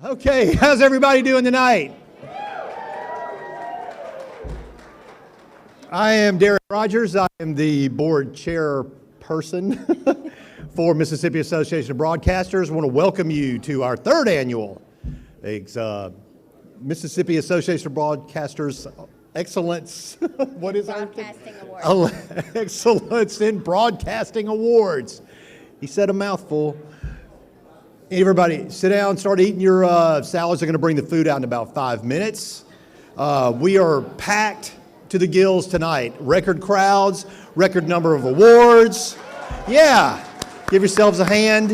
Okay, how's everybody doing tonight? I am Derek Rogers. I am the board chairperson for Mississippi Association of Broadcasters. I want to welcome you to our third annual Mississippi Association of Broadcasters Excellence. What is Broadcasting Awards? Excellence in Broadcasting Awards. He said a mouthful. Everybody, sit down, start eating your salads. They're going to bring the food out in about 5 minutes. We are packed to the gills tonight. Record crowds, record number of awards. Yeah, give yourselves a hand.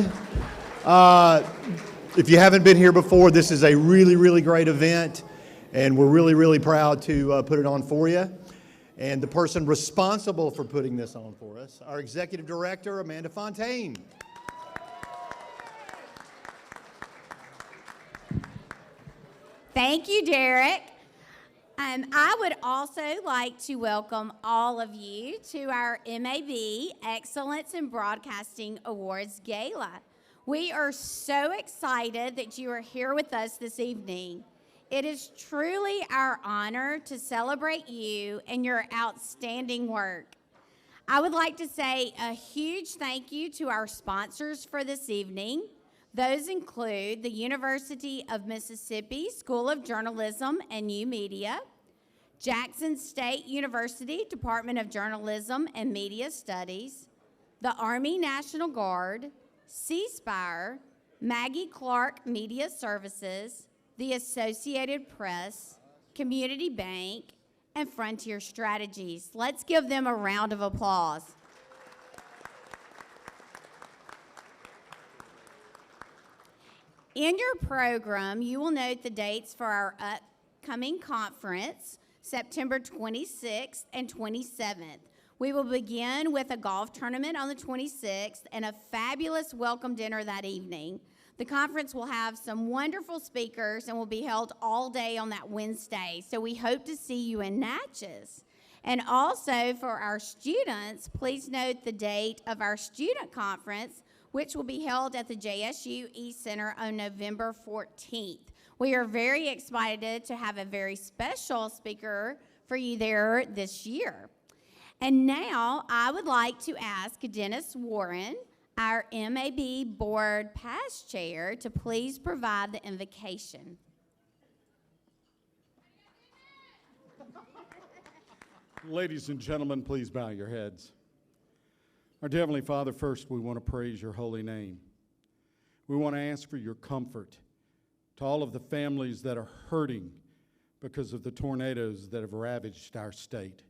If you haven't been here before, this is a really, really great event, and we're really, really proud to put it on for you. And the person responsible for putting this on for us, our executive director, Amanda Fontaine. Thank you, Derek. I would also like to welcome all of you to our MAB Excellence in Broadcasting Awards Gala. We are so excited that you are here with us this evening. It is truly our honor to celebrate you and your outstanding work. I would like to say a huge thank you to our sponsors for this evening. Those include the University of Mississippi School of Journalism and New Media, Jackson State University Department of Journalism and Media Studies, the Army National Guard, C-Spire, Maggie Clark Media Services, the Associated Press, Community Bank, and Frontier Strategies. Let's give them a round of applause. In your program, you will note the dates for our upcoming conference, September 26th and 27th. We will begin with a golf tournament on the 26th and a fabulous welcome dinner that evening. The conference will have some wonderful speakers and will be held all day on that Wednesday, so we hope to see you in Natchez. And also for our students, please note the date of our student conference, which will be held at the JSU East Center on November 14th. We are very excited to have a very special speaker for you there this year. And now I would like to ask Dennis Warren, our MAB Board Past Chair, to please provide the invocation. Ladies and gentlemen, please bow your heads. Our dear Heavenly Father, first we want to praise your holy name. We want to ask for your comfort to all of the families that are hurting because of the tornadoes that have ravaged our state.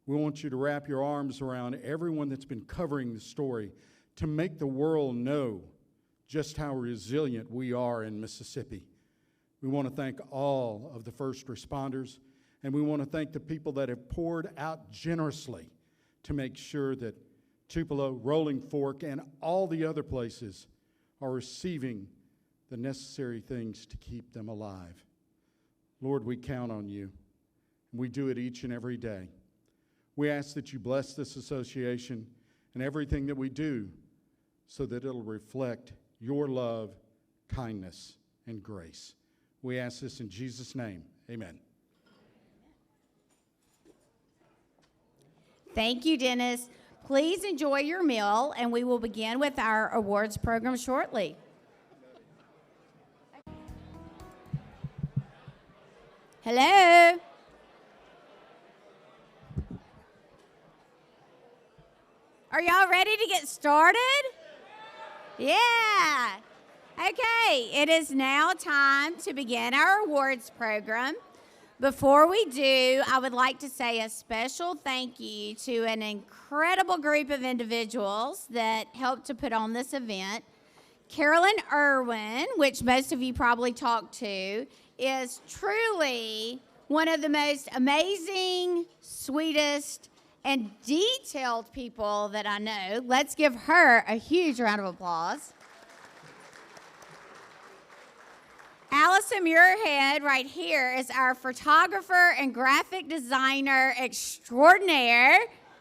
We want you to wrap your arms around everyone that's been covering the story to make the world know just how resilient we are in Mississippi. We want to thank all of the first responders, and we want to thank the people that have poured out generously to make sure that Tupelo, Rolling Fork, and all the other places are receiving the necessary things to keep them alive. Lord, we count on you. We do it each and every day. We ask that you bless this association and everything that we do so that it'll reflect your love, kindness, and grace. We ask this in Jesus' name. Amen. Thank you, Dennis. Please enjoy your meal, and we will begin with our awards program shortly. Hello. Are y'all ready to get started? Yeah. Okay, it is now time to begin our awards program. Before we do, I would like to say a special thank you to an incredible group of individuals that helped to put on this event. Carolyn Irwin, which most of you probably talked to, is truly one of the most amazing, sweetest, and detailed people that I know. Let's give her a huge round of applause. Allison Muirhead right here is our photographer and graphic designer extraordinaire.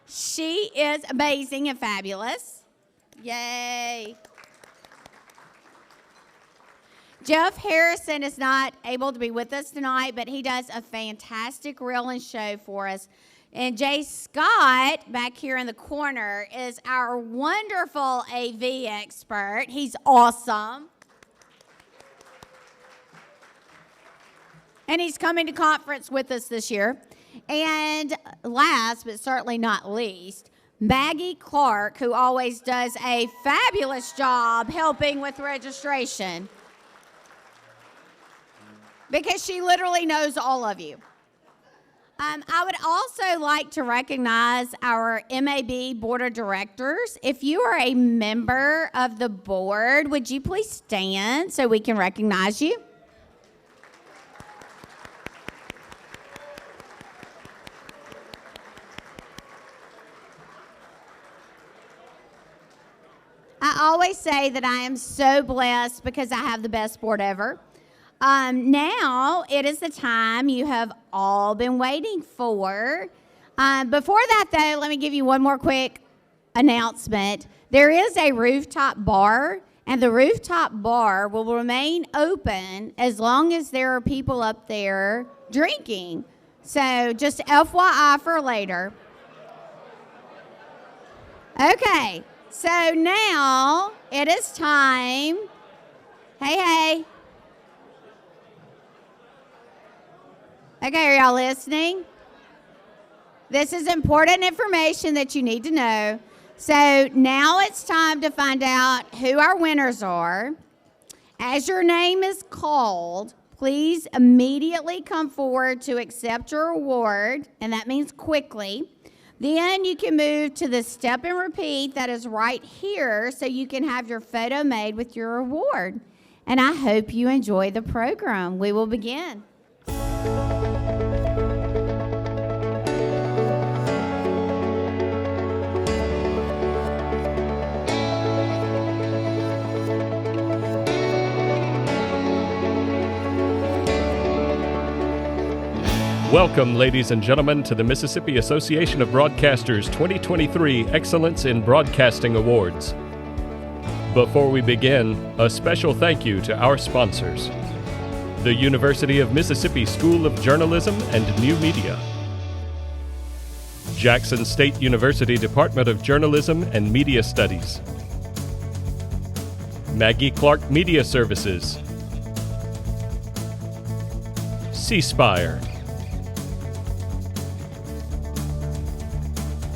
She is amazing and fabulous. Yay. Jeff Harrison is not able to be with us tonight, but he does a fantastic reel and show for us. And Jay Scott, back here in the corner, is our wonderful AV expert. He's awesome. And he's coming to conference with us this year. And last, but certainly not least, Maggie Clark, who always does a fabulous job helping with registration, because she literally knows all of you. I would also like to recognize our MAB Board of Directors. If you are a member of the board, would you please stand so we can recognize you? I always say that I am so blessed because I have the best board ever. Now it is the time you have all been waiting for. Before that, though, let me give you one more quick announcement. There is a rooftop bar, and the rooftop bar will remain open as long as there are people up there drinking. So just FYI for later. Okay, so now it is time. Hey. Okay, are y'all listening? This is important information that you need to know. So now it's time to find out who our winners are. As your name is called, please immediately come forward to accept your award, and that means quickly. Then you can move to the step and repeat that is right here so you can have your photo made with your award. And I hope you enjoy the program. We will begin. Welcome, ladies and gentlemen, to the Mississippi Association of Broadcasters 2023 Excellence in Broadcasting Awards. Before we begin, a special thank you to our sponsors: the University of Mississippi School of Journalism and New Media, Jackson State University Department of Journalism and Media Studies, Maggie Clark Media Services, C-Spire,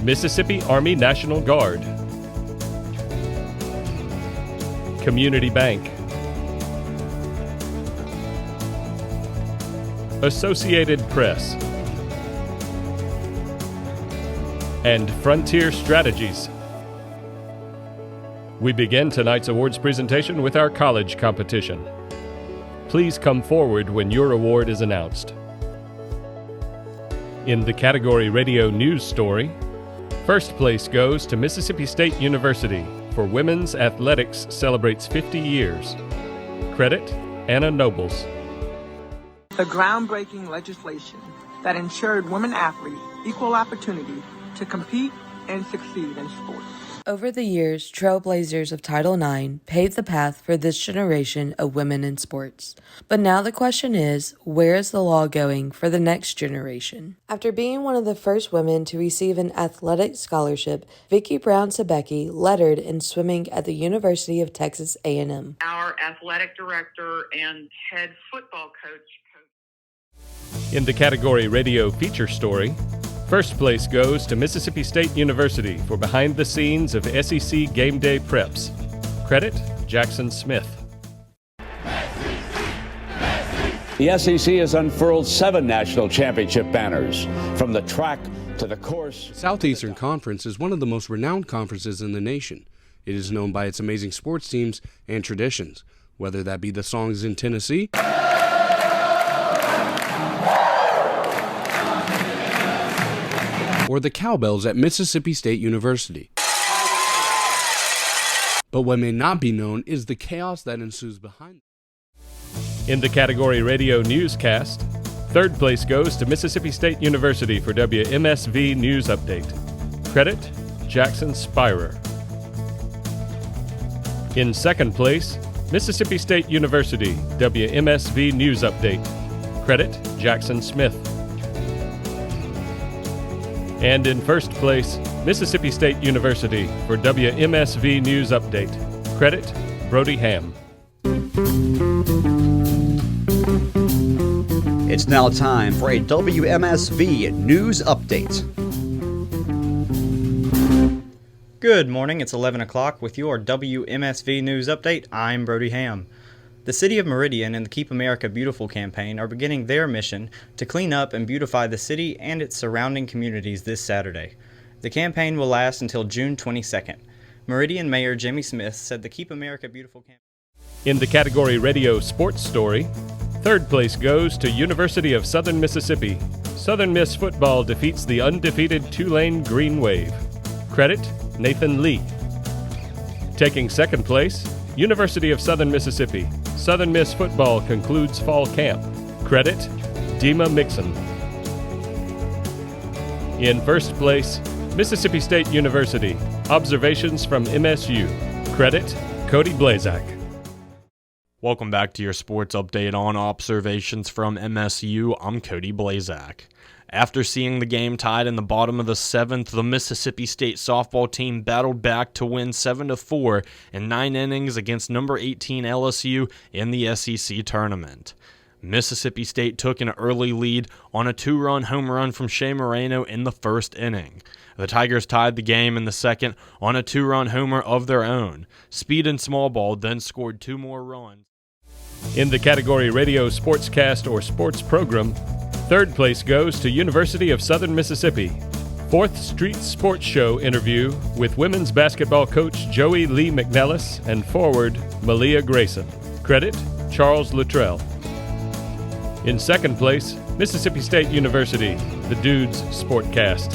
Mississippi Army National Guard, Community Bank, Associated Press, and Frontier Strategies. We begin tonight's awards presentation with our college competition. Please come forward when your award is announced. In the category Radio News Story, first place goes to Mississippi State University for Women's Athletics Celebrates 50 Years. Credit, Anna Nobles. The groundbreaking legislation that ensured women athletes equal opportunity to compete and succeed in sports. Over the years, trailblazers of Title IX paved the path for this generation of women in sports. But now the question is, where is the law going for the next generation? After being one of the first women to receive an athletic scholarship, Vicki Brown Sebecki lettered in swimming at the University of Texas A&M. Our athletic director and head football coach. In the category Radio Feature Story, first place goes to Mississippi State University for behind the scenes of SEC Game Day Preps. Credit, Jackson Smith. The SEC has unfurled 7 national championship banners, from the track to the course. Southeastern Conference is one of the most renowned conferences in the nation. It is known by its amazing sports teams and traditions, whether that be the Songs in Tennessee, or the Cowbells at Mississippi State University. But what may not be known is the chaos that ensues behind. In the category Radio Newscast, third place goes to Mississippi State University for WMSV News Update. Credit, Jackson Spirer. In second place, Mississippi State University WMSV News Update. Credit, Jackson Smith. And in first place, Mississippi State University for WMSV News Update. Credit, Brody Ham. It's now time for a WMSV News Update. Good morning, it's 11 o'clock with your WMSV News Update. I'm Brody Ham. The City of Meridian and the Keep America Beautiful campaign are beginning their mission to clean up and beautify the city and its surrounding communities this Saturday. The campaign will last until June 22nd. Meridian Mayor Jimmy Smith said the Keep America Beautiful campaign. In the category Radio Sports Story, third place goes to University of Southern Mississippi. Southern Miss football defeats the undefeated Tulane Green Wave. Credit, Nathan Lee. Taking second place, University of Southern Mississippi. Southern Miss football concludes fall camp. Credit, Dima Mixon. In first place, Mississippi State University. Observations from MSU. Credit, Cody Blazak. Welcome back to your sports update on Observations from MSU. I'm Cody Blazak. After seeing the game tied in the bottom of the seventh, the Mississippi State softball team battled back to win 7-4 in 9 innings against number 18 LSU in the SEC tournament. Mississippi State took an early lead on a 2-run home run from Shea Moreno in the first inning. The Tigers tied the game in the second on a 2-run homer of their own. Speed and small ball then scored 2 more runs. In the category Radio Sportscast or Sports Program, third place goes to University of Southern Mississippi. 4th Street Sports Show interview with women's basketball coach Joey Lee McNellis and forward Malia Grayson. Credit, Charles Luttrell. In second place, Mississippi State University, the Dudes Sportcast.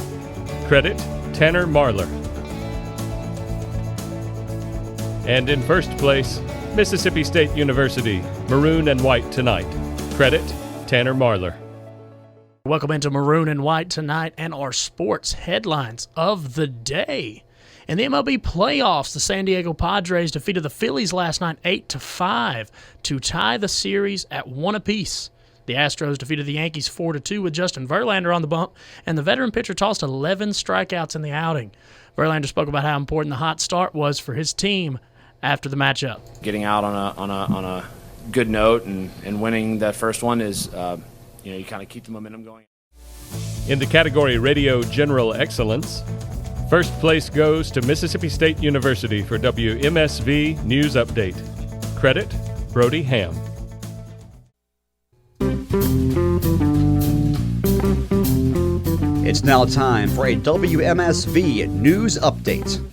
Credit, Tanner Marlar. And in first place, Mississippi State University, Maroon and White Tonight. Credit, Tanner Marlar. Welcome into Maroon and White Tonight and our sports headlines of the day. In the MLB playoffs, the San Diego Padres defeated the Phillies last night 8-5 to tie the series at 1 apiece. The Astros defeated the Yankees 4-2 with Justin Verlander on the bump, and the veteran pitcher tossed 11 strikeouts in the outing. Verlander spoke about how important the hot start was for his team after the matchup. Getting out on a good note and winning that first one is, you kind of keep the momentum going. In the category Radio General Excellence, first place goes to Mississippi State University for WMSV News Update. Credit, Brody Ham. It's now time for a WMSV News Update.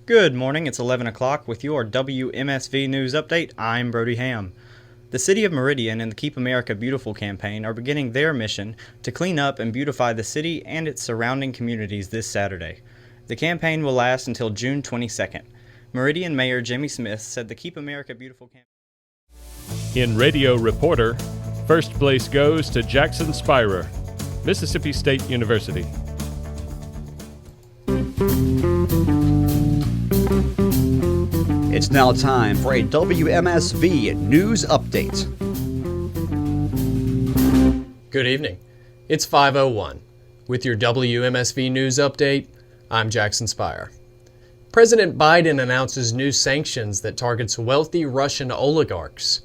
Good morning, it's 11 o'clock with your WMSV News Update. I'm Brody Ham. The City of Meridian and the Keep America Beautiful campaign are beginning their mission to clean up and beautify the city and its surrounding communities this Saturday. The campaign will last until June 22nd. Meridian Mayor Jimmy Smith said the Keep America Beautiful campaign. In Radio Reporter, first place goes to Jackson Spyrer, Mississippi State University. It's now time for a WMSV News Update. Good evening. It's 5:01. With your WMSV News Update, I'm Jackson Spire. President Biden announces new sanctions that targets wealthy Russian oligarchs.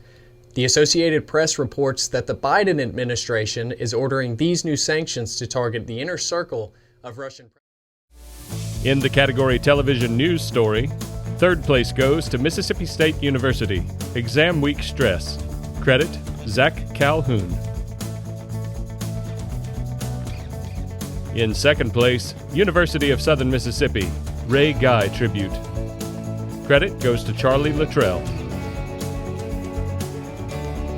The Associated Press reports that the Biden administration is ordering these new sanctions to target the inner circle of Russian. In the category Television News Story, third place goes to Mississippi State University. Exam week stress. Credit, Zach Calhoun. In second place, University of Southern Mississippi. Ray Guy tribute. Credit goes to Charlie Luttrell.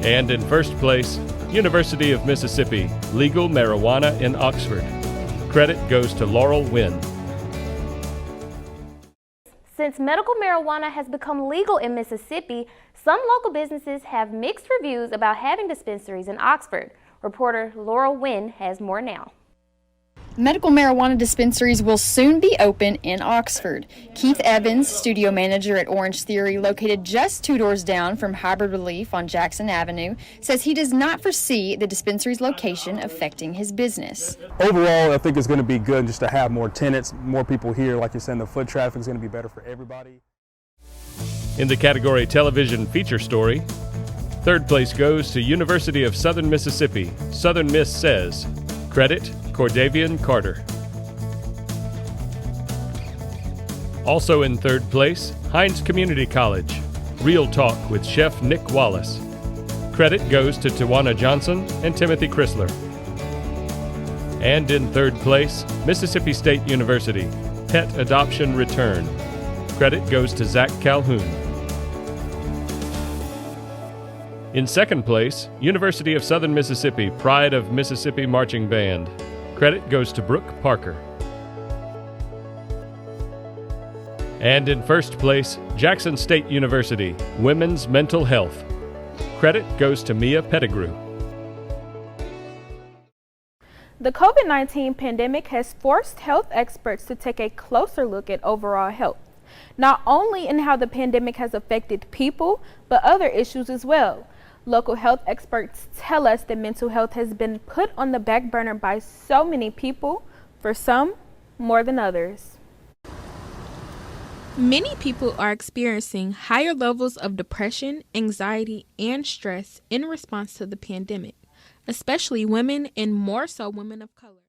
And in first place, University of Mississippi. Legal marijuana in Oxford. Credit goes to Laurel Wynn. Since medical marijuana has become legal in Mississippi, some local businesses have mixed reviews about having dispensaries in Oxford. Reporter Laurel Wynn has more now. Medical marijuana dispensaries will soon be open in Oxford. Keith Evans, studio manager at Orange Theory, located just 2 doors down from Hybrid Relief on Jackson Avenue, says he does not foresee the dispensary's location affecting his business. Overall, I think it's going to be good just to have more tenants, more people here. Like you're saying, the foot traffic is going to be better for everybody. In the category Television Feature Story, third place goes to University of Southern Mississippi. Southern Miss says, credit Cordavian Carter. Also in third place, Hines Community College. Real Talk with Chef Nick Wallace. Credit goes to Tawana Johnson and Timothy Chrysler. And in third place, Mississippi State University. Pet Adoption Return. Credit goes to Zach Calhoun. In second place, University of Southern Mississippi Pride of Mississippi Marching Band. Credit goes to Brooke Parker. And in first place, Jackson State University Women's Mental Health. Credit goes to Mia Pettigrew. The COVID-19 pandemic has forced health experts to take a closer look at overall health, not only in how the pandemic has affected people, but other issues as well. Local health experts tell us that mental health has been put on the back burner by so many people, for some more than others. Many people are experiencing higher levels of depression, anxiety, and stress in response to the pandemic, especially women and more so women of color.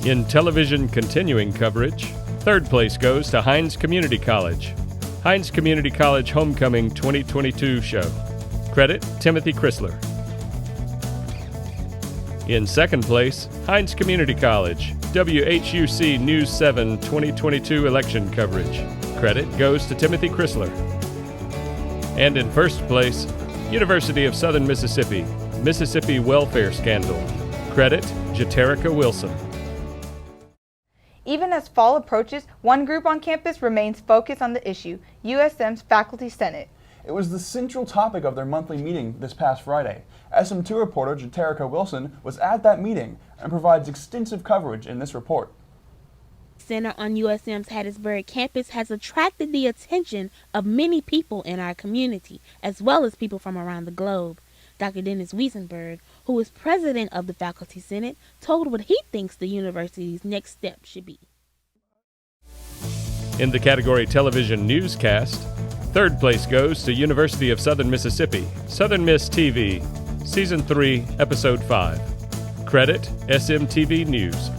In television continuing coverage, third place goes to Hines Community College. Hines Community College Homecoming 2022 show. Credit Timothy Chrysler. In second place, Hines Community College, WHUC News 7 2022 election coverage. Credit goes to Timothy Chrysler. And in first place, University of Southern Mississippi, Mississippi Welfare Scandal. Credit Jeterica Wilson. Even as fall approaches, one group on campus remains focused on the issue, USM's Faculty Senate. It was the central topic of their monthly meeting this past Friday. SM2 reporter Jeterica Wilson was at that meeting and provides extensive coverage in this report. Center on USM's Hattiesburg campus has attracted the attention of many people in our community, as well as people from around the globe. Dr. Dennis Wiesenberg, who is president of the Faculty Senate, told what he thinks the university's next step should be. In the category Television Newscast, third place goes to University of Southern Mississippi, Southern Miss TV, Season 3, Episode 5. Credit SMTV News.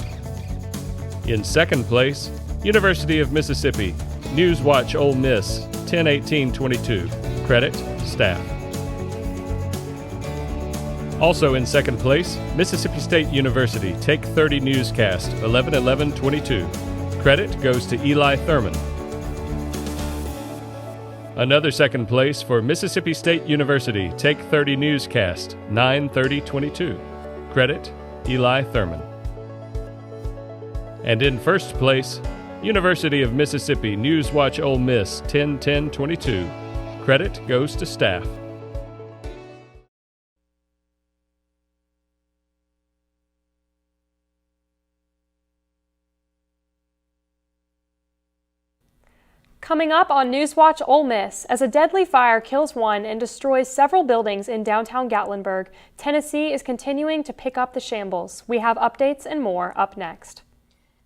In second place, University of Mississippi, Newswatch Ole Miss, 10/18/22. Credit staff. Also in second place, Mississippi State University, Take 30 Newscast, 11/11/22. Credit goes to Eli Thurman. Another second place for Mississippi State University, Take 30 Newscast, 9/30/22. Credit, Eli Thurman. And in first place, University of Mississippi, Newswatch Ole Miss, 10/10/22. Credit goes to staff. Coming up on Newswatch Ole Miss, as a deadly fire kills one and destroys several buildings in downtown Gatlinburg, Tennessee is continuing to pick up the shambles. We have updates and more up next.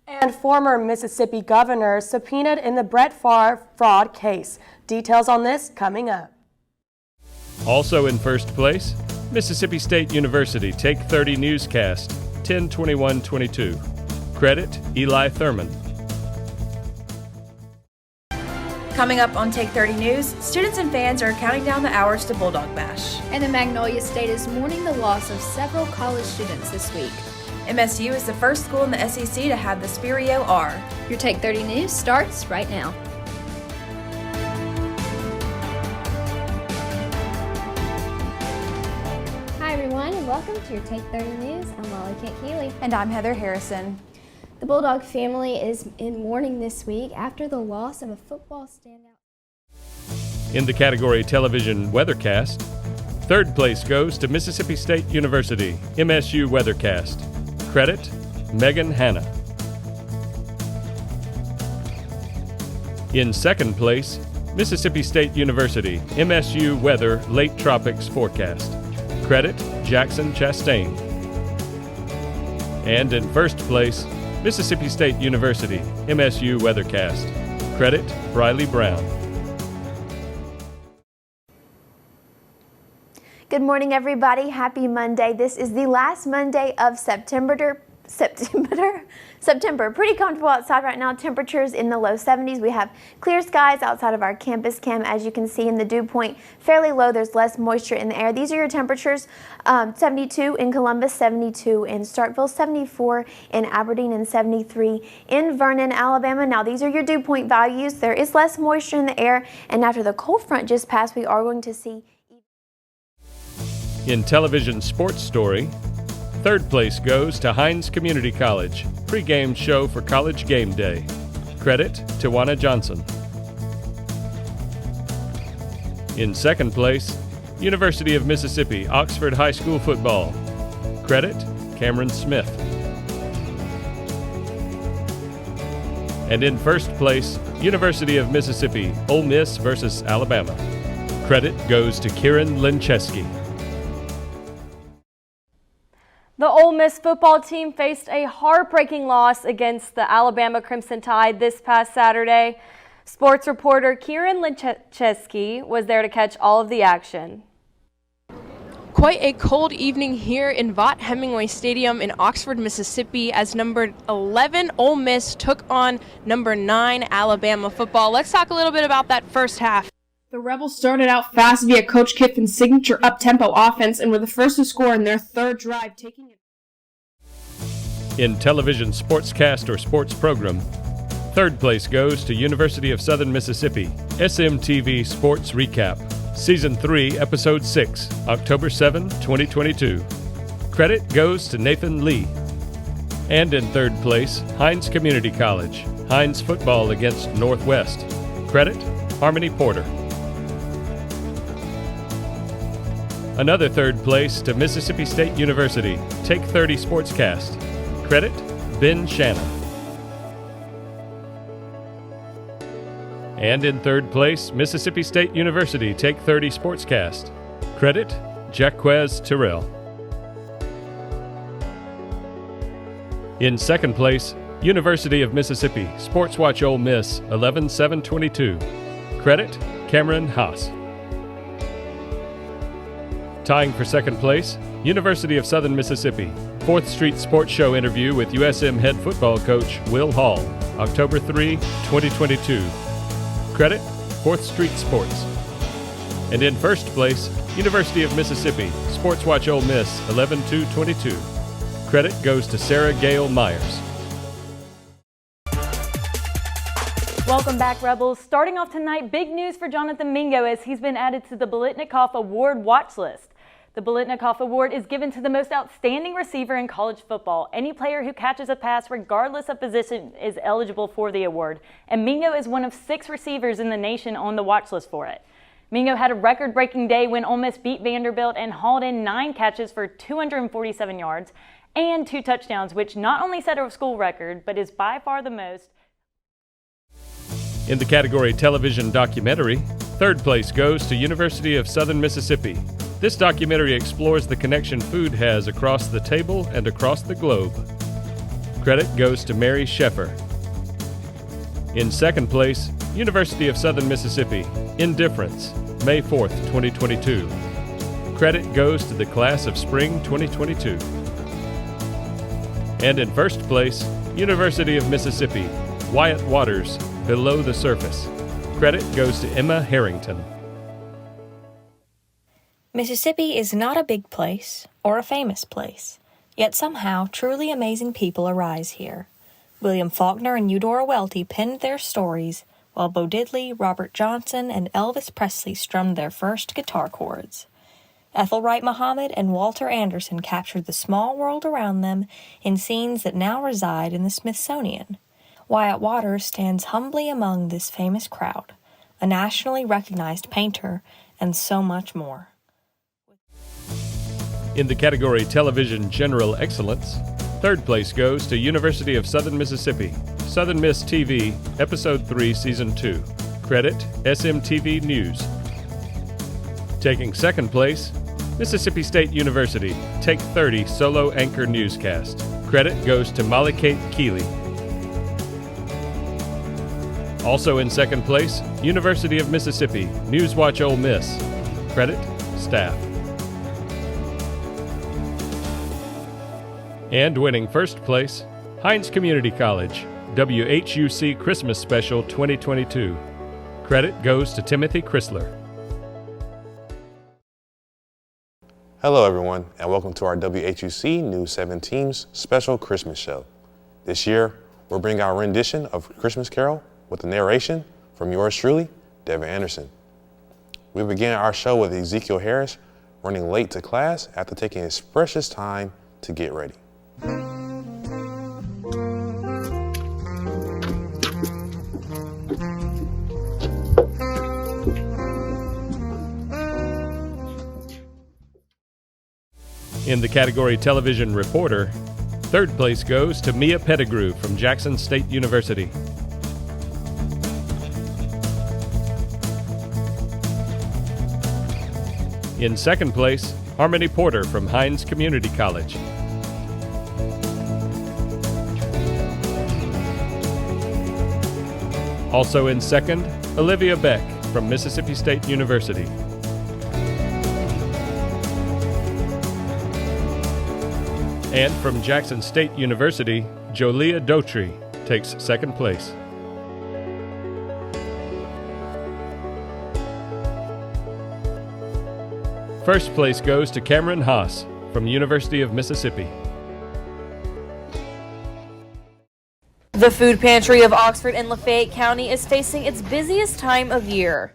And former Mississippi governor subpoenaed in the Brett Favre fraud case. Details on this coming up. Also in first place, Mississippi State University, Take 30 Newscast, 10/21/22. Credit, Eli Thurman. Coming up on Take 30 News, students and fans are counting down the hours to Bulldog Bash. And the Magnolia State is mourning the loss of several college students this week. MSU is the first school in the SEC to have the Spirio R. Your Take 30 News starts right now. Hi everyone, and welcome to your Take 30 News. I'm Molly Kent-Keeley. And I'm Heather Harrison. The Bulldog family is in mourning this week after the loss of a football standout. In the category Television Weathercast, third place goes to Mississippi State University, MSU Weathercast. Credit, Megan Hanna. In second place, Mississippi State University MSU Weather Late Tropics Forecast. Credit, Jackson Chastain. And in first place, Mississippi State University MSU Weathercast. Credit, Briley Brown. Good morning, everybody. Happy Monday. This is the last Monday of September. Pretty comfortable outside right now. Temperatures in the low 70s. We have clear skies outside of our campus cam. As you can see in the dew point, fairly low. There's less moisture in the air. These are your temperatures. 72 in Columbus, 72 in Starkville, 74 in Aberdeen, and 73 in Vernon, Alabama. Now, these are your dew point values. There is less moisture in the air, and after the cold front just passed, we are going to see. In television sports story, third place goes to Hines Community College, pregame show for College Game Day. Credit, Tawana Johnson. In second place, University of Mississippi Oxford High School football. Credit, Cameron Smith. And in first place, University of Mississippi Ole Miss versus Alabama. Credit goes to Kieran Lincheski. The Ole Miss football team faced a heartbreaking loss against the Alabama Crimson Tide this past Saturday. Sports reporter Kieran Lincheski was there to catch all of the action. Quite a cold evening here in Vaught Hemingway Stadium in Oxford, Mississippi, as number 11 Ole Miss took on number 9 Alabama football. Let's talk a little bit about that first half. The Rebels started out fast via Coach Kiffin's signature up-tempo offense and were the first to score in their third drive, taking it. In television sportscast or sports program, third place goes to University of Southern Mississippi SMTV Sports Recap, Season 3, Episode 6, October 7, 2022. Credit goes to Nathan Lee. And in third place, Hines Community College, Hines football against Northwest. Credit, Harmony Porter. Another third place to Mississippi State University, Take 30 Sportscast. Credit, Ben Shannon. And in third place, Mississippi State University, Take 30 Sportscast. Credit, Jaquez Terrell. In second place, University of Mississippi, Sports Watch Ole Miss, 11-7-22. Credit, Cameron Haas. Tying for second place, University of Southern Mississippi, 4th Street Sports Show interview with USM head football coach Will Hall, October 3, 2022. Credit, 4th Street Sports. And in first place, University of Mississippi, Sports Watch Ole Miss, 11-2-22. Credit goes to Sarah Gale Myers. Welcome back, Rebels. Starting off tonight, big news for Jonathan Mingo as he's been added to the Biletnikoff Award watch list. The Biletnikoff Award is given to the most outstanding receiver in college football. Any player who catches a pass, regardless of position, is eligible for the award. And Mingo is one of 6 receivers in the nation on the watch list for it. Mingo had a record-breaking day when Ole Miss beat Vanderbilt and hauled in 9 catches for 247 yards and 2 touchdowns, which not only set a school record, but is by far the most. In the category television documentary, third place goes to University of Southern Mississippi. This documentary explores the connection food has across the table and across the globe. Credit goes to Mary Sheffer. In second place, University of Southern Mississippi, Indifference, May 4th, 2022. Credit goes to the class of spring 2022. And in first place, University of Mississippi, Wyatt Waters, Below the Surface. Credit goes to Emma Harrington. Mississippi is not a big place or a famous place, yet somehow truly amazing people arise here. William Faulkner and Eudora Welty penned their stories, while Bo Diddley, Robert Johnson, and Elvis Presley strummed their first guitar chords. Ethelwright Muhammad and Walter Anderson captured the small world around them in scenes that now reside in the Smithsonian. Wyatt Waters stands humbly among this famous crowd, a nationally recognized painter, and so much more. In the category Television General Excellence, Third place goes to University of Southern Mississippi, Southern Miss TV, Episode 3, Season 2. Credit, SMTV News. Taking second place, Mississippi State University, Take 30 Solo Anchor Newscast. Credit goes to Molly Kate Keeley. Also in second place, University of Mississippi, Newswatch Ole Miss. Credit, staff. And winning first place, Hines Community College, WHUC Christmas Special 2022. Credit goes to Timothy Chrysler. Hello everyone, and welcome to our WHUC News 17's special Christmas show. This year, we're bringing our rendition of Christmas Carol with the narration from yours truly, Devin Anderson. We began our show with Ezekiel Harris running late to class after taking his precious time to get ready. In the category Television Reporter, third place goes to Mia Pettigrew from Jackson State University. In second place, Harmony Porter from Hines Community College. Also in second, Olivia Beck from Mississippi State University. And from Jackson State University, Jolia Dotry takes second place. First place goes to Cameron Haas from University of Mississippi. The food pantry of Oxford and Lafayette County is facing its busiest time of year.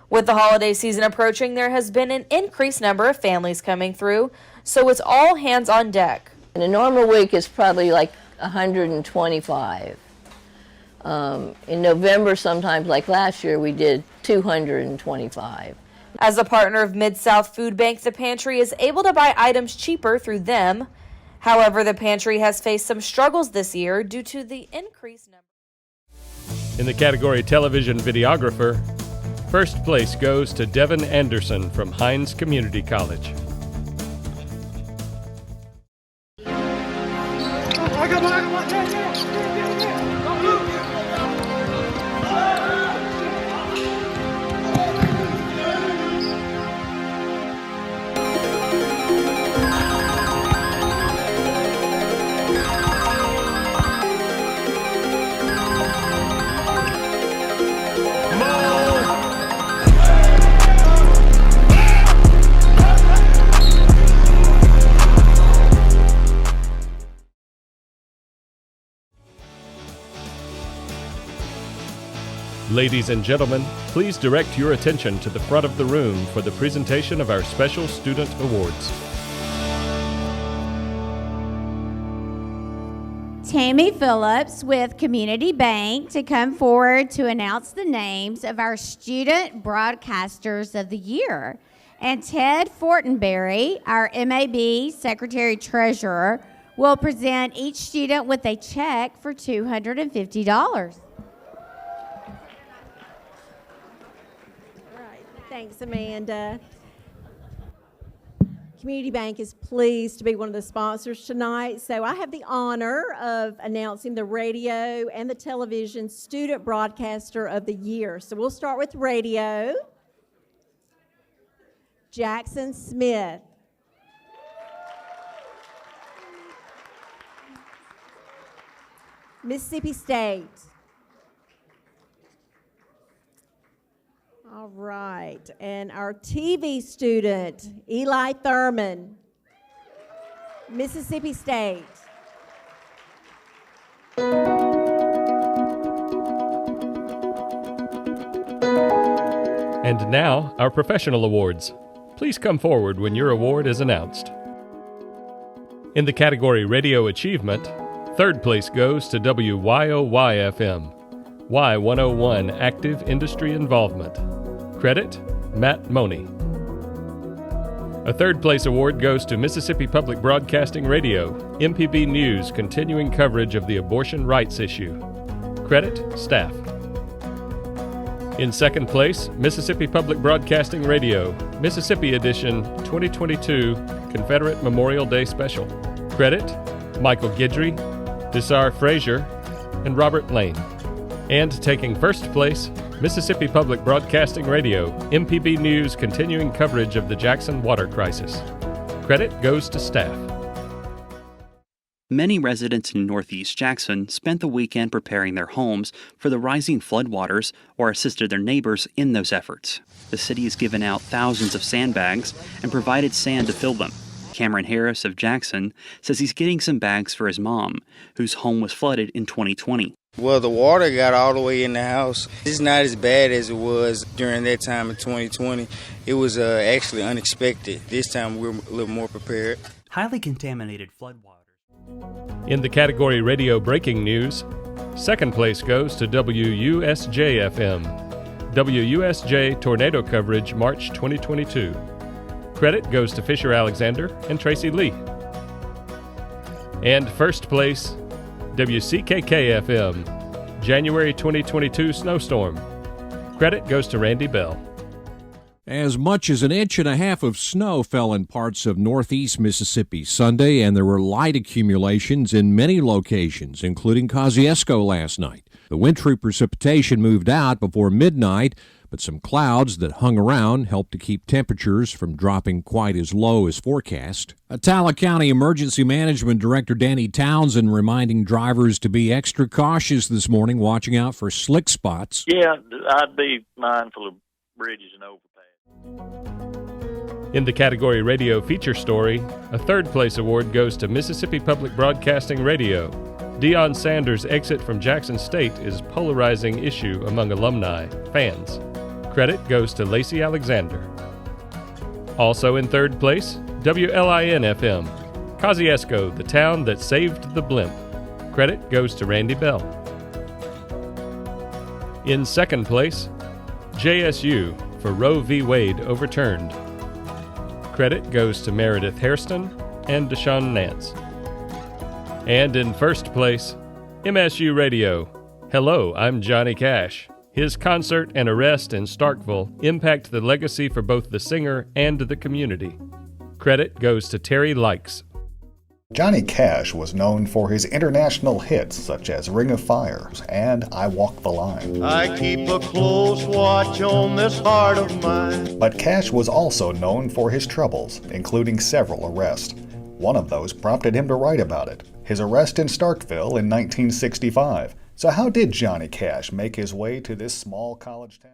With the holiday season approaching, there has been an increased number of families coming through, so it's all hands on deck. In a normal week, it's probably like 125. In November, sometimes like last year, we did 225. As a partner of Mid-South Food Bank, the pantry is able to buy items cheaper through them. However, the pantry has faced some struggles this year due to the increased number. In the category Television Videographer, first place goes to Devin Anderson from Hines Community College. Ladies and gentlemen, please direct your attention to the front of the room for the presentation of our Special Student Awards. Tammy Phillips with Community Bank to come forward to announce the names of our Student Broadcasters of the Year. And Ted Fortenberry, our MAB Secretary-Treasurer, will present each student with a check for $250. Thanks, Amanda. Community Bank is pleased to be one of the sponsors tonight, so I have the honor of announcing the radio and the television Student Broadcaster of the Year. So we'll start with radio. Jackson Smith. Mississippi State. All right, and our TV student, Eli Thurman, Mississippi State. And now, our professional awards. Please come forward when your award is announced. In the category Radio Achievement, third place goes to WYOY-FM, Y101 Active Industry Involvement. Credit, Matt Money. A third-place award goes to Mississippi Public Broadcasting Radio, MPB News, continuing coverage of the abortion rights issue. Credit, staff. In second place, Mississippi Public Broadcasting Radio, Mississippi Edition 2022 Confederate Memorial Day Special. Credit, Michael Guidry, Desar Frazier, and Robert Lane. And taking first place, Mississippi Public Broadcasting Radio, MPB News continuing coverage of the Jackson water crisis. Credit goes to staff. Many residents in Northeast Jackson spent the weekend preparing their homes for the rising floodwaters or assisted their neighbors in those efforts. The city has given out thousands of sandbags and provided sand to fill them. Cameron Harris of Jackson says he's getting some bags for his mom, whose home was flooded in 2020. Well, the water got all the way in the house. It's not as bad as it was during that time in 2020. It was actually unexpected. This time we're a little more prepared. Highly contaminated floodwaters. In the category Radio Breaking News, second place goes to WUSJ-FM. WUSJ Tornado Coverage March 2022. Credit goes to Fisher Alexander and Tracy Lee. And first place, WCKK-FM, January 2022 Snowstorm. Credit goes to Randy Bell. As much as 1.5 inches of snow fell in parts of northeast Mississippi Sunday, and there were light accumulations in many locations, including Kosciuszko last night. The wintry precipitation moved out before midnight, but some clouds that hung around helped to keep temperatures from dropping quite as low as forecast. Attala County Emergency Management Director Danny Townsend reminding drivers to be extra cautious this morning, watching out for slick spots. Yeah, I'd be mindful of bridges and overpasses. In the category Radio Feature Story, a third-place award goes to Mississippi Public Broadcasting Radio. Deion Sanders' exit from Jackson State is a polarizing issue among alumni, fans. Credit goes to Lacey Alexander. Also in third place, WLIN-FM, Kosciuszko, the town that saved the blimp. Credit goes to Randy Bell. In second place, JSU, for Roe v. Wade overturned. Credit goes to Meredith Hairston and Deshaun Nance. And in first place, MSU Radio. Hello, I'm Johnny Cash. His concert and arrest in Starkville impact the legacy for both the singer and the community. Credit goes to Terry Likes. Johnny Cash was known for his international hits such as Ring of Fire and I Walk the Line. I keep a close watch on this heart of mine. But Cash was also known for his troubles, including several arrests. One of those prompted him to write about it, his arrest in Starkville in 1965. So how did Johnny Cash make his way to this small college town?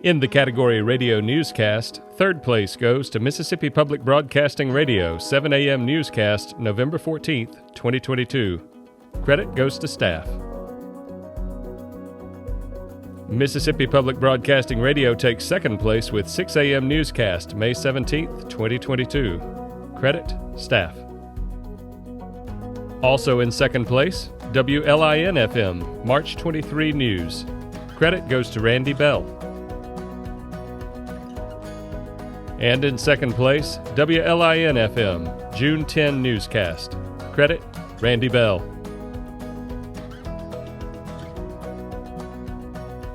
In the category Radio Newscast, third place goes to Mississippi Public Broadcasting Radio, 7 a.m. newscast, November 14th, 2022. Credit goes to staff. Mississippi Public Broadcasting Radio takes second place with 6 a.m. newscast, May 17th, 2022. Credit, staff. Also in second place, WLIN-FM, March 23 News. Credit goes to Randy Bell. And in second place, WLIN-FM, June 10 Newscast. Credit, Randy Bell.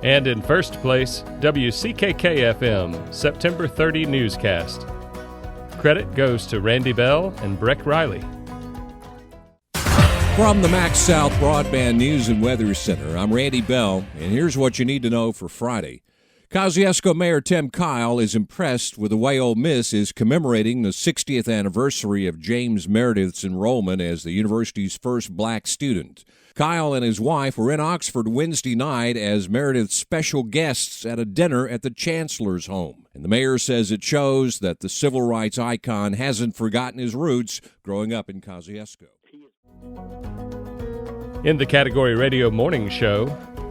And in first place, WCKK-FM, September 30 Newscast. Credit goes to Randy Bell and Breck Riley. From the Max South Broadband News and Weather Center, I'm Randy Bell, and here's what you need to know for Friday. Kosciuszko Mayor Tim Kyle is impressed with the way Ole Miss is commemorating the 60th anniversary of James Meredith's enrollment as the university's first black student. Kyle and his wife were in Oxford Wednesday night as Meredith's special guests at a dinner at the Chancellor's home. And the mayor says it shows that the civil rights icon hasn't forgotten his roots growing up in Kosciuszko. In the category Radio Morning Show,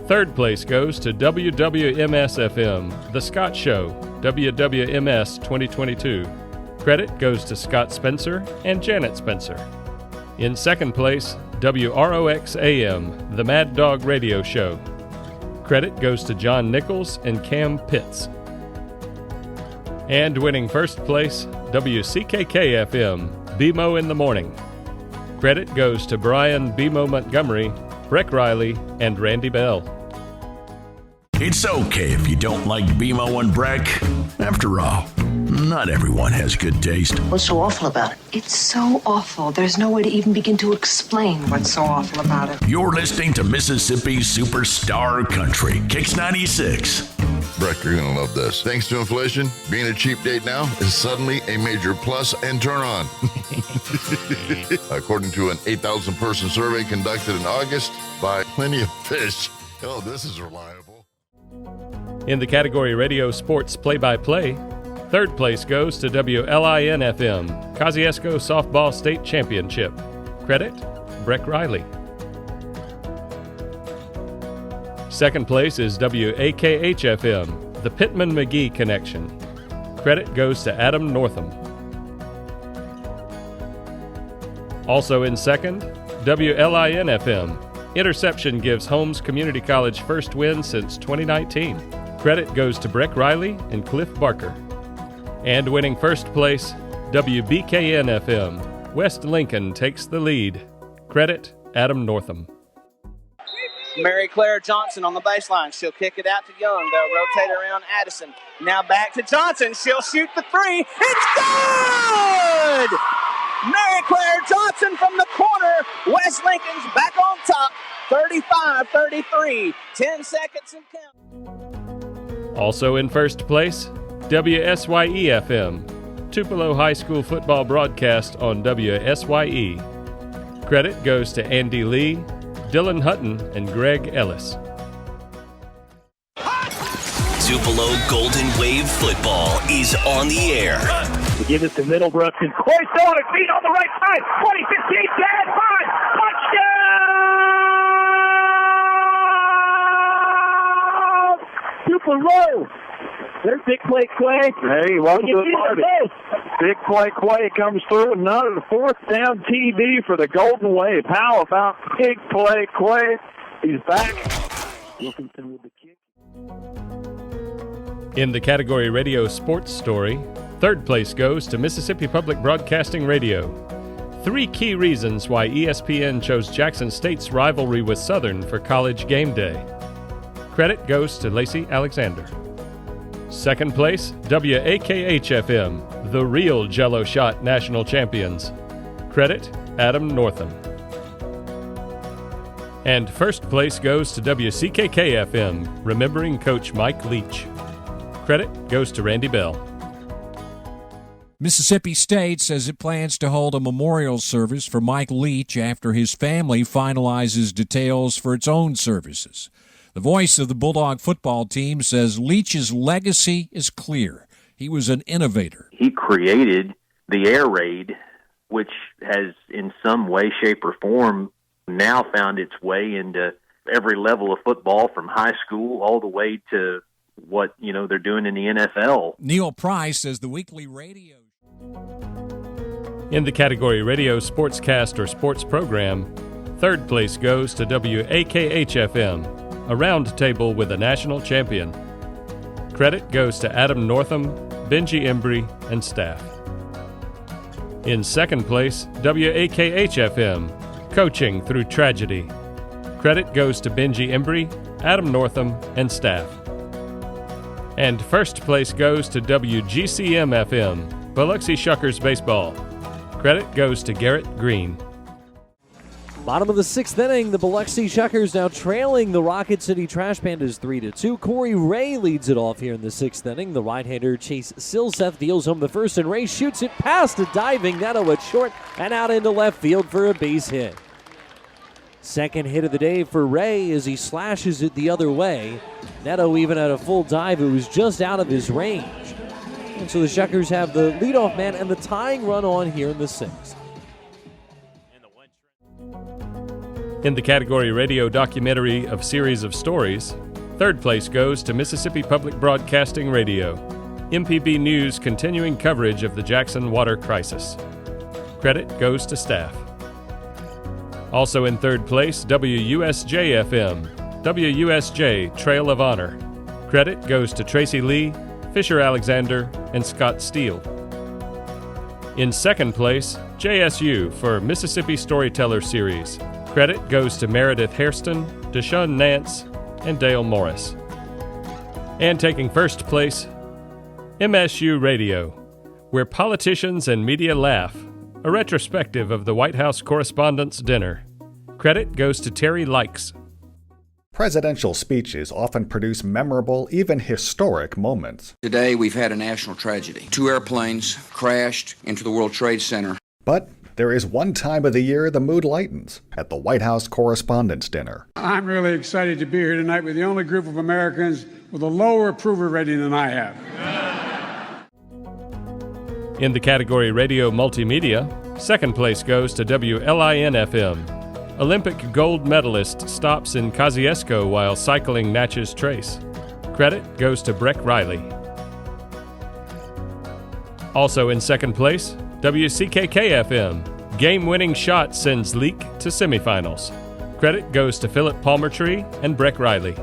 third place goes to WWMS-FM, The Scott Show, WWMS 2022. Credit goes to Scott Spencer and Janet Spencer. In second place, WROX-AM, The Mad Dog Radio Show. Credit goes to John Nichols and Cam Pitts. And winning first place, WCKK-FM, BMO in the Morning. Credit goes to Brian BMO Montgomery, Breck Riley, and Randy Bell. It's okay if you don't like BMO and Breck. After all, not everyone has good taste. What's so awful about it? It's so awful. There's no way to even begin to explain what's so awful about it. You're listening to Mississippi's Superstar Country, Kicks 96. Breck, you're going to love this. Thanks to inflation, being a cheap date now is suddenly a major plus and turn on. According to an 8,000-person survey conducted in August by Plenty of Fish. Oh, this is reliable. In the category Radio Sports Play-by-Play, third place goes to WLIN-FM, Kosciuszko Softball State Championship. Credit, Breck Riley. Second place is WAKH-FM, the Pittman-McGee Connection. Credit goes to Adam Northam. Also in second, WLIN-FM. Interception gives Holmes Community College first win since 2019. Credit goes to Breck Riley and Cliff Barker. And winning first place, WBKN-FM. West Lincoln takes the lead. Credit, Adam Northam. Mary Claire Johnson on the baseline. She'll kick it out to Young. They'll rotate around Addison. Now back to Johnson. She'll shoot the three. It's good! Mary Claire Johnson from the corner. West Lincoln's back on top. 35-33. 10 seconds and count. Also in first place, WSYE-FM. Tupelo High School football broadcast on WSYE. Credit goes to Andy Lee, Dylan Hutton, and Greg Ellis. Tupelo Golden Wave football is on the air. We give it to Middlebrooks, and Coy throwing a feet on the right side. 20-15, dead, 5, touchdown! Tupelo! There's big play Quay. Hey, welcome to the party. Big play Quay comes through. Another fourth down TD for the Golden Wave. How about big play Quay? He's back. Wilkinson with the kick. In the category Radio Sports Story, third place goes to Mississippi Public Broadcasting Radio. 3 key reasons why ESPN chose Jackson State's rivalry with Southern for College Game Day. Credit goes to Lacey Alexander. Second place, WAKH-FM, the real Jell-O Shot national champions. Credit, Adam Northam. And first place goes to WCKK-FM, remembering Coach Mike Leach. Credit goes to Randy Bell. Mississippi State says it plans to hold a memorial service for Mike Leach after his family finalizes details for its own services. The voice of the Bulldog football team says Leach's legacy is clear. He was an innovator. He created the air raid, which has in some way, shape, or form now found its way into every level of football, from high school all the way to what they're doing in the NFL. Neil Price says the weekly radio. In the category Radio Sportscast or Sports Program, third place goes to WAKH-FM, a round table with a national champion. Credit goes to Adam Northam, Benji Embry, and staff. In second place, WAKH-FM, Coaching Through Tragedy. Credit goes to Benji Embry, Adam Northam, and staff. And first place goes to WGCM-FM, Biloxi Shuckers Baseball. Credit goes to Garrett Green. Bottom of the sixth inning, the Biloxi Shuckers now trailing the Rocket City Trash Pandas 3-2. Corey Ray leads it off here in the sixth inning. The right-hander Chase Silseth deals home the first, and Ray shoots it past a diving Neto at short and out into left field for a base hit. Second hit of the day for Ray as he slashes it the other way. Neto even at a full dive, it was just out of his range. And so the Shuckers have the leadoff man and the tying run on here in the sixth. In the category Radio Documentary of Series of Stories, third place goes to Mississippi Public Broadcasting Radio, MPB News continuing coverage of the Jackson water crisis. Credit goes to staff. Also in third place, WUSJ-FM, WUSJ Trail of Honor. Credit goes to Tracy Lee, Fisher Alexander, and Scott Steele. In second place, JSU for Mississippi Storyteller Series. Credit goes to Meredith Hairston, Deshaun Nance, and Dale Morris. And taking first place, MSU Radio, Where Politicians and Media Laugh, a retrospective of the White House Correspondents' Dinner. Credit goes to Terry Likes. Presidential speeches often produce memorable, even historic moments. Today, we've had a national tragedy. 2 airplanes crashed into the World Trade Center. But there is one time of the year the mood lightens, at the White House Correspondents' Dinner. I'm really excited to be here tonight with the only group of Americans with a lower approval rating than I have. In the category Radio Multimedia, second place goes to WLIN-FM. Olympic gold medalist stops in Kosciuszko while cycling Natchez Trace. Credit goes to Breck Riley. Also in second place, WCKK-FM. Game-winning shot sends Leak to semifinals. Credit goes to Philip Palmertree and Breck Riley.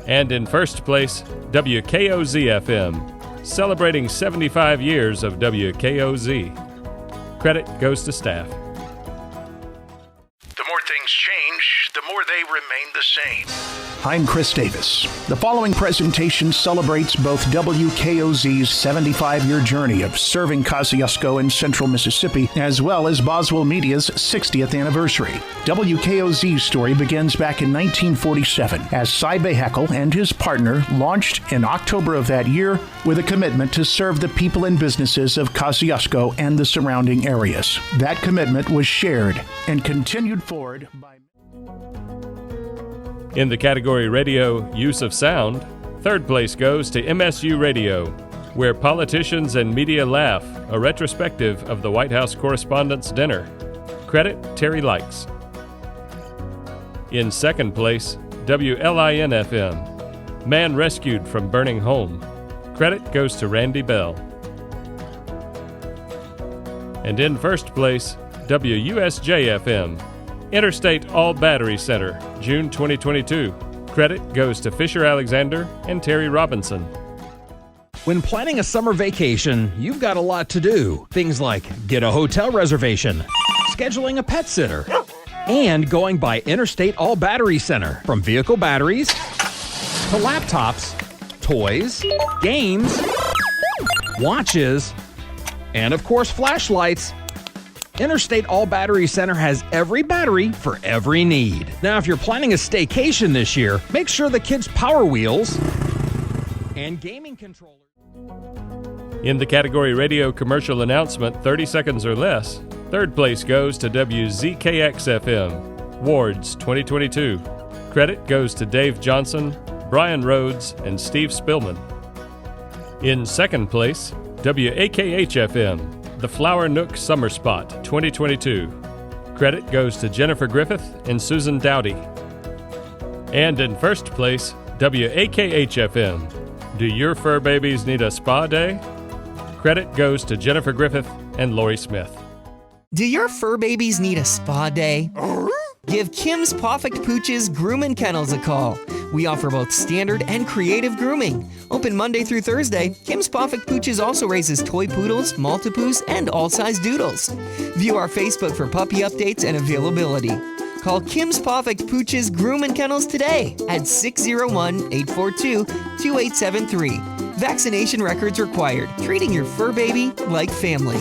And in first place, WKOZ-FM. Celebrating 75 years of WKOZ. Credit goes to staff. The more things change, the more they remain the same. I'm Chris Davis. The following presentation celebrates both WKOZ's 75-year journey of serving Kosciuszko in central Mississippi, as well as Boswell Media's 60th anniversary. WKOZ's story begins back in 1947 as Cy Beheckle and his partner launched in October of that year with a commitment to serve the people and businesses of Kosciuszko and the surrounding areas. That commitment was shared and continued forward by... In the category Radio Use of Sound, third place goes to MSU Radio, Where Politicians and Media Laugh, a retrospective of the White House Correspondents' Dinner. Credit Terry Likes. In second place, WLIN-FM, Man Rescued from Burning Home. Credit goes to Randy Bell. And in first place, WUSJ-FM, Interstate All Battery Center, June 2022. Credit goes to Fisher Alexander and Terry Robinson. When planning a summer vacation, you've got a lot to do. Things like get a hotel reservation, scheduling a pet sitter, and going by Interstate All Battery Center. From vehicle batteries to laptops, toys, games, watches, and of course flashlights, Interstate All Battery Center has every battery for every need. Now, if you're planning a staycation this year, make sure the kids' Power Wheels and gaming controllers. In the category Radio Commercial Announcement 30 seconds or less, third place goes to WZKX-FM, Wards 2022. Credit goes to Dave Johnson, Brian Rhodes, and Steve Spillman. In second place, WAKH-FM, The Flower Nook Summer Spot 2022. Credit goes to Jennifer Griffith and Susan Dowdy. And in first place, WAKH-FM, Do Your Fur Babies Need a Spa Day? Credit goes to Jennifer Griffith and Lori Smith. Do your fur babies need a spa day? Give Kim's Perfect Pooches Groom and Kennels a call. We offer both standard and creative grooming. Open Monday through Thursday, Kim's Perfect Pooches also raises toy poodles, Maltipoos, and all-size doodles. View our Facebook for puppy updates and availability. Call Kim's Perfect Pooches Groom and Kennels today at 601-842-2873. Vaccination records required. Treating your fur baby like family.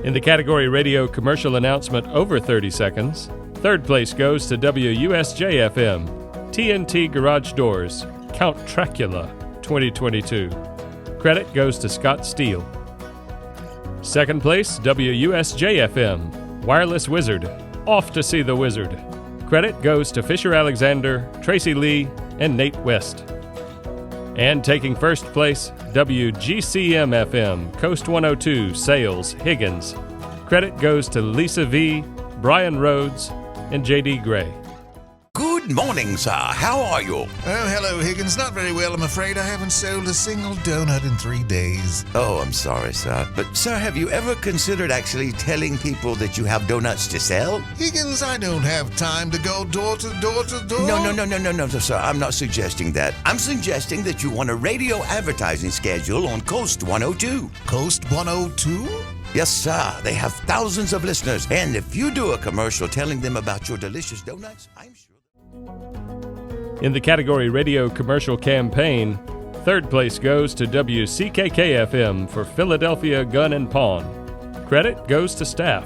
In the category Radio Commercial Announcement over 30 seconds, third place goes to WUSJ-FM, TNT Garage Doors, Count Dracula 2022. Credit goes to Scott Steele. Second place, WUSJ-FM, Wireless Wizard, Off to See the Wizard. Credit goes to Fisher Alexander, Tracy Lee, and Nate West. And taking first place, WGCM-FM, Coast 102, Sales, Higgins. Credit goes to Lisa V., Brian Rhodes, and J.D. Gray. Good morning, sir. How are you? Oh, hello, Higgins. Not very well, I'm afraid. I haven't sold a single donut in 3 days. Oh, I'm sorry, sir. But, sir, have you ever considered actually telling people that you have donuts to sell? Higgins, I don't have time to go door to door to door. No, sir. I'm not suggesting that. I'm suggesting that you want a radio advertising schedule on Coast 102. Coast 102? Yes, sir. They have thousands of listeners. And if you do a commercial telling them about your delicious donuts, I'm sure. In the category Radio Commercial Campaign, third place goes to WCKK-FM for Philadelphia Gun and Pawn. Credit goes to staff.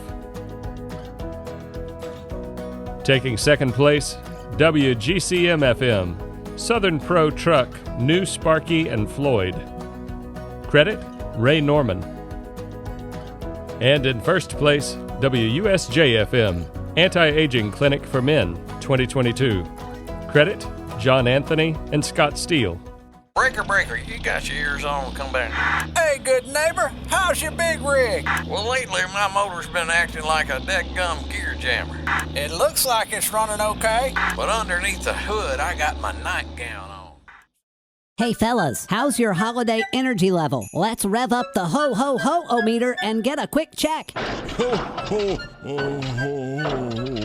Taking second place, WGCM-FM, Southern Pro Truck, New Sparky and Floyd. Credit, Ray Norman. And in first place, WUSJ-FM, Anti-Aging Clinic for Men, 2022. Credit, John Anthony and Scott Steele. Breaker, you got your ears on, come back. Hey, good neighbor, how's your big rig? Well, lately my motor's been acting like a dead-gum gear jammer. It looks like it's running okay, but underneath the hood I got my nightgown on. Hey fellas, how's your holiday energy level? Let's rev up the ho-ho-ho-o-meter and get a quick check.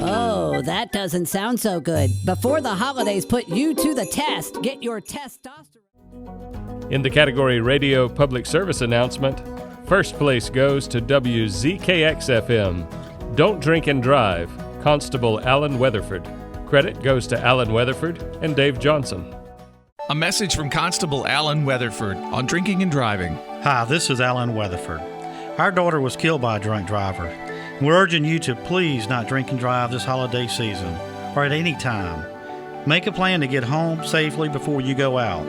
Oh, that doesn't sound so good. Before the holidays put you to the test, get your testosterone. In the category Radio Public Service Announcement, first place goes to WZKX-FM, Don't Drink and Drive, Constable Alan Weatherford. Credit goes to Alan Weatherford and Dave Johnson. A message from Constable Alan Weatherford on drinking and driving. Hi, this is Alan Weatherford. Our daughter was killed by a drunk driver. We're urging you to please not drink and drive this holiday season or at any time. Make a plan to get home safely before you go out.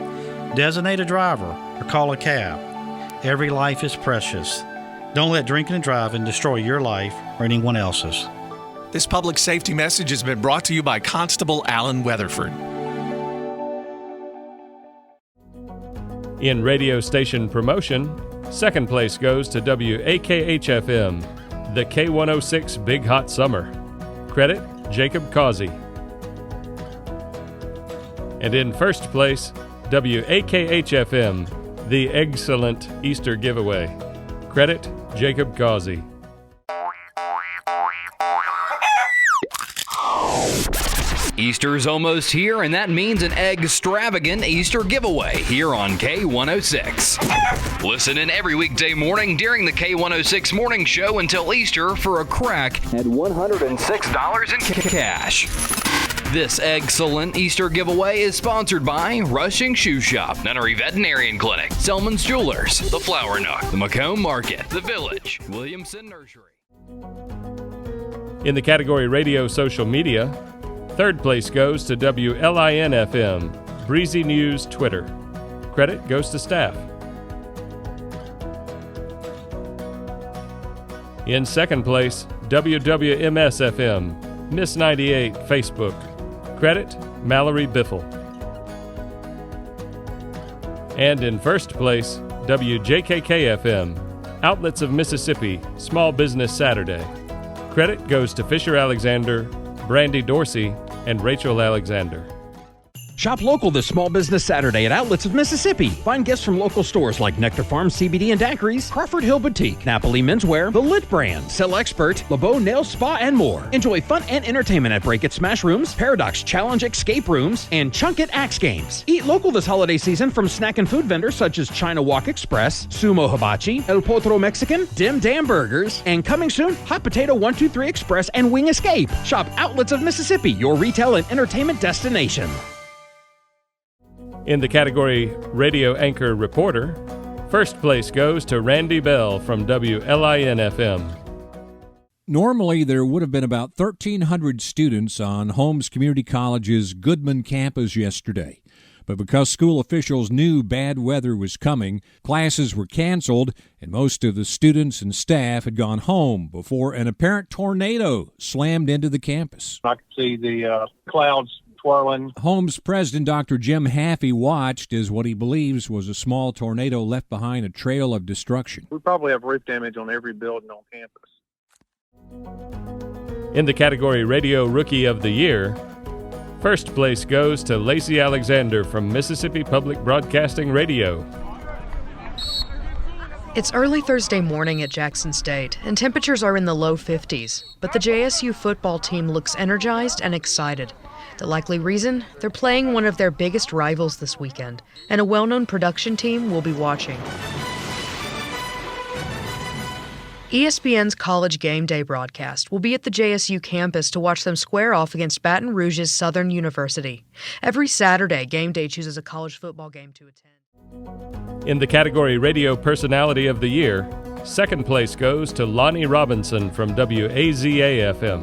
Designate a driver or call a cab. Every life is precious. Don't let drinking and driving destroy your life or anyone else's. This public safety message has been brought to you by Constable Alan Weatherford. In radio station promotion, second place goes to WAKH-FM, the K106 Big Hot Summer. Credit, Jacob Causey. And in first place, WAKH-FM, the Excellent Easter Giveaway. Credit, Jacob Causey. Easter's almost here, and that means an extravagant Easter giveaway here on K106. Listen in every weekday morning during the K106 Morning Show until Easter for a crack at $106 in cash. This excellent Easter giveaway is sponsored by Rushing Shoe Shop, Nunnery Veterinarian Clinic, Selman's Jewelers, The Flower Nook, the Macomb Market, The Village, Williamson Nursery. In the category Radio Social Media, third place goes to WLIN-FM, Breezy News Twitter. Credit goes to staff. In second place, WWMS-FM, Miss 98 Facebook. Credit, Mallory Biffle. And in first place, WJKK-FM, Outlets of Mississippi, Small Business Saturday. Credit goes to Fisher Alexander, Brandy Dorsey, and Rachel Alexander. Shop local this Small Business Saturday at Outlets of Mississippi. Find gifts from local stores like Nectar Farm CBD and Daiquiris, Crawford Hill Boutique, Napoli Menswear, The Lit Brand, Cell Expert, LeBeau Nail Spa, and more. Enjoy fun and entertainment at Break It Smash Rooms, Paradox Challenge Escape Rooms, and Chunk It Axe Games. Eat local this holiday season from snack and food vendors such as China Walk Express, Sumo Hibachi, El Potro Mexican, Dim Dam Burgers, and coming soon, Hot Potato 123 Express and Wing Escape. Shop Outlets of Mississippi, your retail and entertainment destination. In the category Radio Anchor Reporter, first place goes to Randy Bell from WLIN-FM. Normally, there would have been about 1,300 students on Holmes Community College's Goodman campus yesterday. But because school officials knew bad weather was coming, classes were canceled, and most of the students and staff had gone home before an apparent tornado slammed into the campus. I could see the clouds twirling. Holmes President Dr. Jim Haffey watched as what he believes was a small tornado left behind a trail of destruction. We probably have roof damage on every building on campus. In the category Radio Rookie of the Year, First place goes to Lacey Alexander from Mississippi Public Broadcasting Radio. It's early Thursday morning at Jackson State, and temperatures are in the low 50s, but the JSU football team looks energized and excited. The likely reason? They're playing one of their biggest rivals this weekend, and a well-known production team will be watching. ESPN's College Game Day broadcast will be at the JSU campus to watch them square off against Baton Rouge's Southern University. Every Saturday, Game Day chooses a college football game to attend. In the category Radio Personality of the Year, second place goes to Lonnie Robinson from WAZA-FM.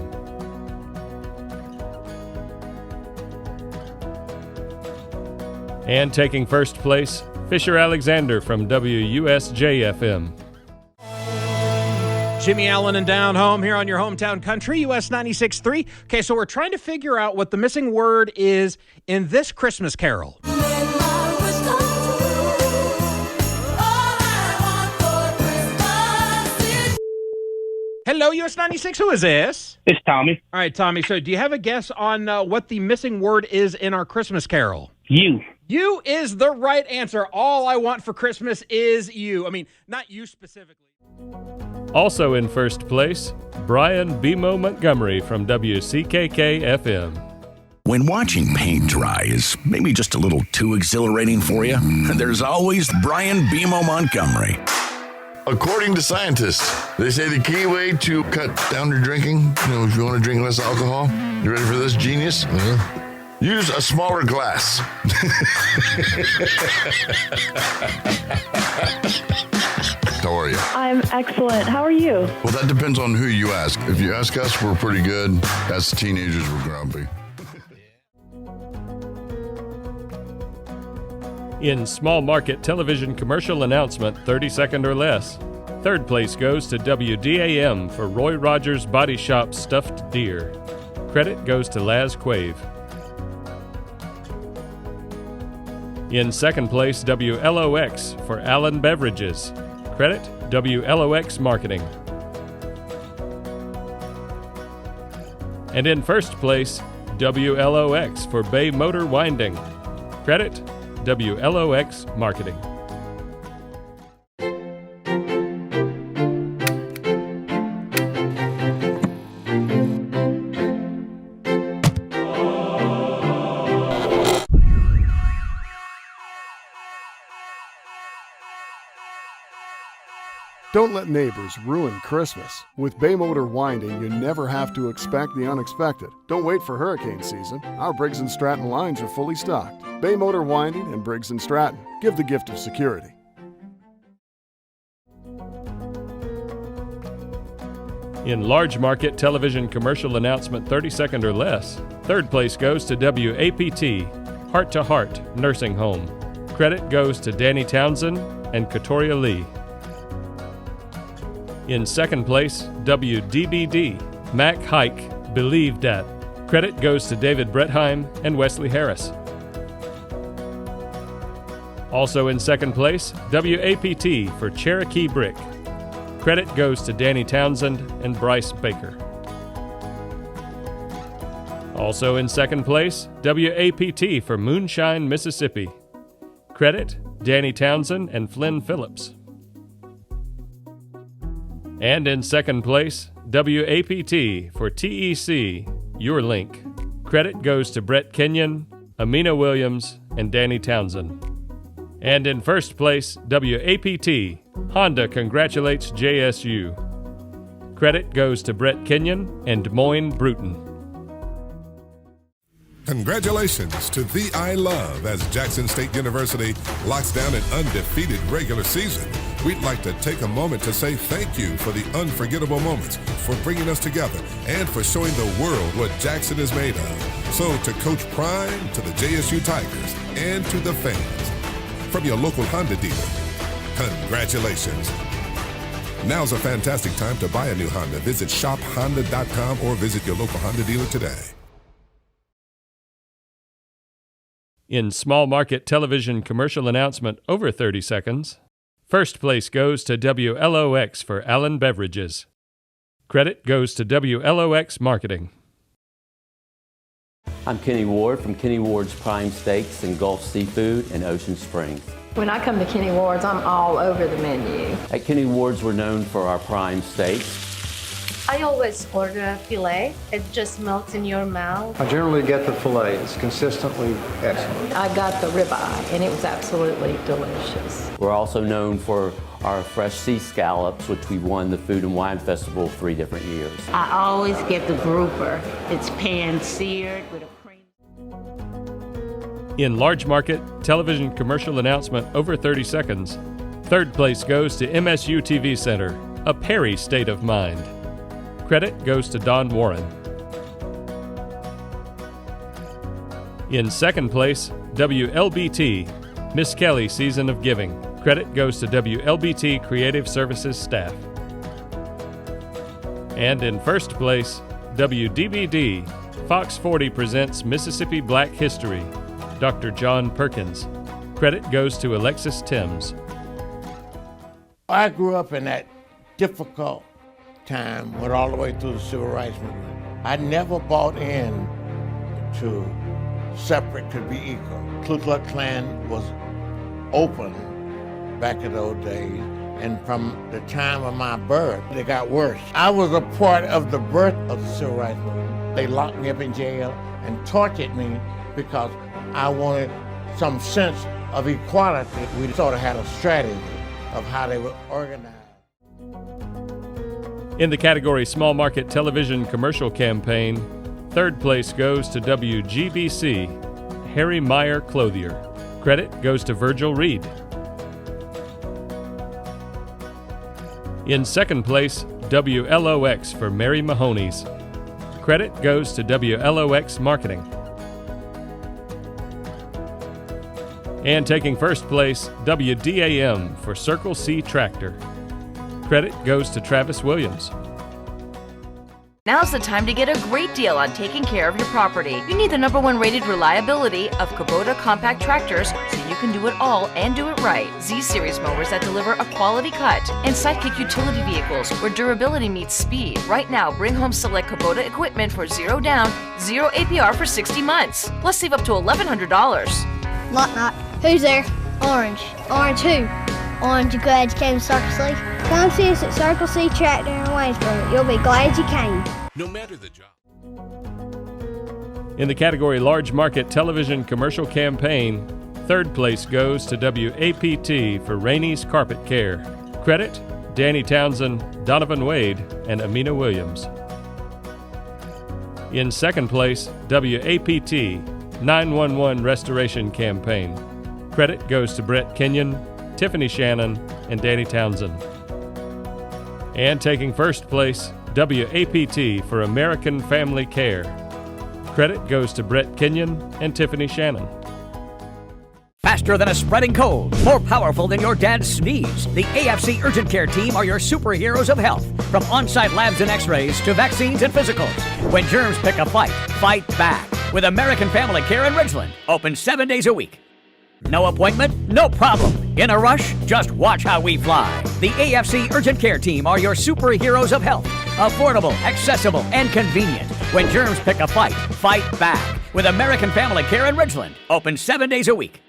And taking first place, Fisher Alexander from WUSJ-FM. Jimmy Allen and Down Home here on your hometown country, US 96.3. Okay, so we're trying to figure out what the missing word is in this Christmas carol. Hello, US 96. Who is this? It's Tommy. All right, Tommy. So do you have a guess on what the missing word is in our Christmas carol? You. You is the right answer. All I want for Christmas is you. I mean, not you specifically. Also in first place, Brian Bemo Montgomery from WCKK-FM. When watching paint dry is maybe just a little too exhilarating for you, there's always Brian Bemo Montgomery. According to scientists, they say the key way to cut down your drinking, if you want to drink less alcohol, you ready for this, genius? Use a smaller glass. How are you? I'm excellent. How are you? Well, that depends on who you ask. If you ask us, we're pretty good. As teenagers, we're grumpy. In small market television commercial announcement, 30-second or less, third place goes to WDAM for Roy Rogers Body Shop Stuffed Deer. Credit goes to Laz Quave. In second place, WLOX for Allen Beverages. Credit, WLOX Marketing. And in first place, WLOX for Bay Motor Winding. Credit, WLOX Marketing. Don't let neighbors ruin Christmas. With Bay Motor Winding, you never have to expect the unexpected. Don't wait for hurricane season. Our Briggs & Stratton lines are fully stocked. Bay Motor Winding and Briggs & Stratton. Give the gift of security. In large market television commercial announcement 30-second or less, third place goes to WAPT, Heart to Heart Nursing Home. Credit goes to Danny Townsend and Katoria Lee. In second place, WDBD, Mac Hike, Believe Dat. Credit goes to David Brettheim and Wesley Harris. Also in second place, WAPT for Cherokee Brick. Credit goes to Danny Townsend and Bryce Baker. Also in second place, WAPT for Moonshine, Mississippi. Credit, Danny Townsend and Flynn Phillips. And in second place, WAPT for TEC, Your Link. Credit goes to Brett Kenyon, Amina Williams, and Danny Townsend. And in first place, WAPT, Honda congratulates JSU. Credit goes to Brett Kenyon and Des Moines Bruton. Congratulations to the I Love as Jackson State University locks down an undefeated regular season. We'd like to take a moment to say thank you for the unforgettable moments, for bringing us together, and for showing the world what Jackson is made of. So to Coach Prime, to the JSU Tigers, and to the fans, from your local Honda dealer, congratulations. Now's a fantastic time to buy a new Honda. Visit shophonda.com or visit your local Honda dealer today. In small market television commercial announcement over 30 seconds, first place goes to WLOX for Allen Beverages. Credit goes to WLOX Marketing. I'm Kenny Ward from Kenny Ward's Prime Steaks and Gulf Seafood in Ocean Springs. When I come to Kenny Ward's, I'm all over the menu. At Kenny Ward's, we're known for our prime steaks. I always order a filet. It just melts in your mouth. I generally get the filet. It's consistently excellent. I got the ribeye, and it was absolutely delicious. We're also known for our fresh sea scallops, which we won the Food and Wine Festival 3 different years. I always get the grouper. It's pan-seared with a cream. In large market, television commercial announcement over 30 seconds. Third place goes to MSU TV Center, A Perry State of Mind. Credit goes to Don Warren. In second place, WLBT, Miss Kelly Season of Giving. Credit goes to WLBT Creative Services staff. And in first place, WDBD, Fox 40 presents Mississippi Black History. Dr. John Perkins. Credit goes to Alexis Timms. I grew up in that difficult time, went all the way through the Civil Rights Movement. I never bought in to separate could be equal. Ku Klux Klan was open back in those days, and from the time of my birth, it got worse. I was a part of the birth of the Civil Rights Movement. They locked me up in jail and tortured me because I wanted some sense of equality. We sort of had a strategy of how they were organized. In the category Small Market Television Commercial Campaign, third place goes to WGBC, Harry Meyer Clothier. Credit goes to Virgil Reed. In second place, WLOX for Mary Mahoney's. Credit goes to WLOX Marketing. And taking first place, WDAM for Circle C Tractor. Credit goes to Travis Williams. Now's the time to get a great deal on taking care of your property. You need the #1 rated reliability of Kubota compact tractors so you can do it all and do it right. Z-Series mowers that deliver a quality cut. And Sidekick utility vehicles where durability meets speed. Right now, bring home select Kubota equipment for 0 down, 0 APR for 60 months. Plus save up to $1,100. Knock knock. Who's there? Orange. Orange who? Orange, you glad you came to Circle C? Come see us at Circle C Tractor in Waynesboro. You'll be glad you came. No matter the job. In the category Large Market Television Commercial Campaign, third place goes to WAPT for Rainey's Carpet Care. Credit, Danny Townsend, Donovan Wade, and Amina Williams. In second place, WAPT, 911 Restoration Campaign. Credit goes to Brett Kenyon, Tiffany Shannon, and Danny Townsend. And taking first place, WAPT for American Family Care. Credit goes to Brett Kenyon and Tiffany Shannon. Faster than a spreading cold, more powerful than your dad's sneeze. The AFC Urgent Care team are your superheroes of health. From on-site labs and x-rays to vaccines and physicals. When germs pick a fight, fight back. With American Family Care in Ridgeland, open 7 days a week. No appointment? No problem. In a rush? Just watch how we fly. The AFC Urgent Care team are your superheroes of health. Affordable, accessible, and convenient. When germs pick a fight, fight back. With American Family Care in Ridgeland, open 7 days a week.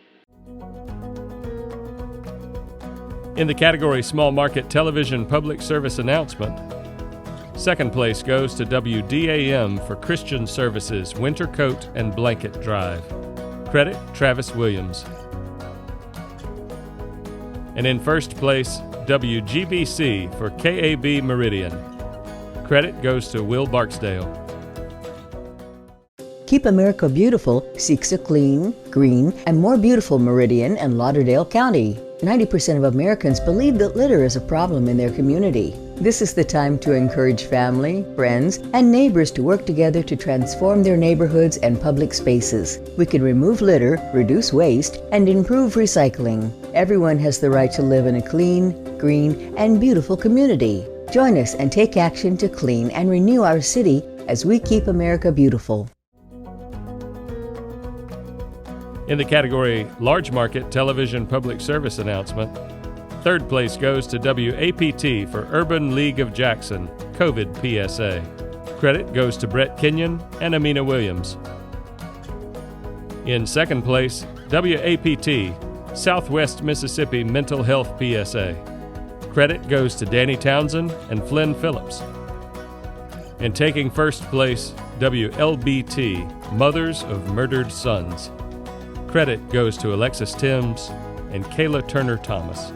In the category Small Market Television Public Service Announcement, second place goes to WDAM for Christian Services Winter Coat and Blanket Drive. Credit, Travis Williams. And in first place, WGBC for KAB Meridian. Credit goes to Will Barksdale. Keep America Beautiful seeks a clean, green, and more beautiful Meridian and Lauderdale County. 90% of Americans believe that litter is a problem in their community. This is the time to encourage family, friends, and neighbors to work together to transform their neighborhoods and public spaces. We can remove litter, reduce waste, and improve recycling. Everyone has the right to live in a clean, green, and beautiful community. Join us and take action to clean and renew our city as we keep America beautiful. In the category Large Market Television Public Service Announcement, third place goes to WAPT for Urban League of Jackson, COVID PSA. Credit goes to Brett Kenyon and Amina Williams. In second place, WAPT, Southwest Mississippi Mental Health PSA. Credit goes to Danny Townsend and Flynn Phillips. And taking first place, WLBT, Mothers of Murdered Sons. Credit goes to Alexis Timms and Kayla Turner Thomas.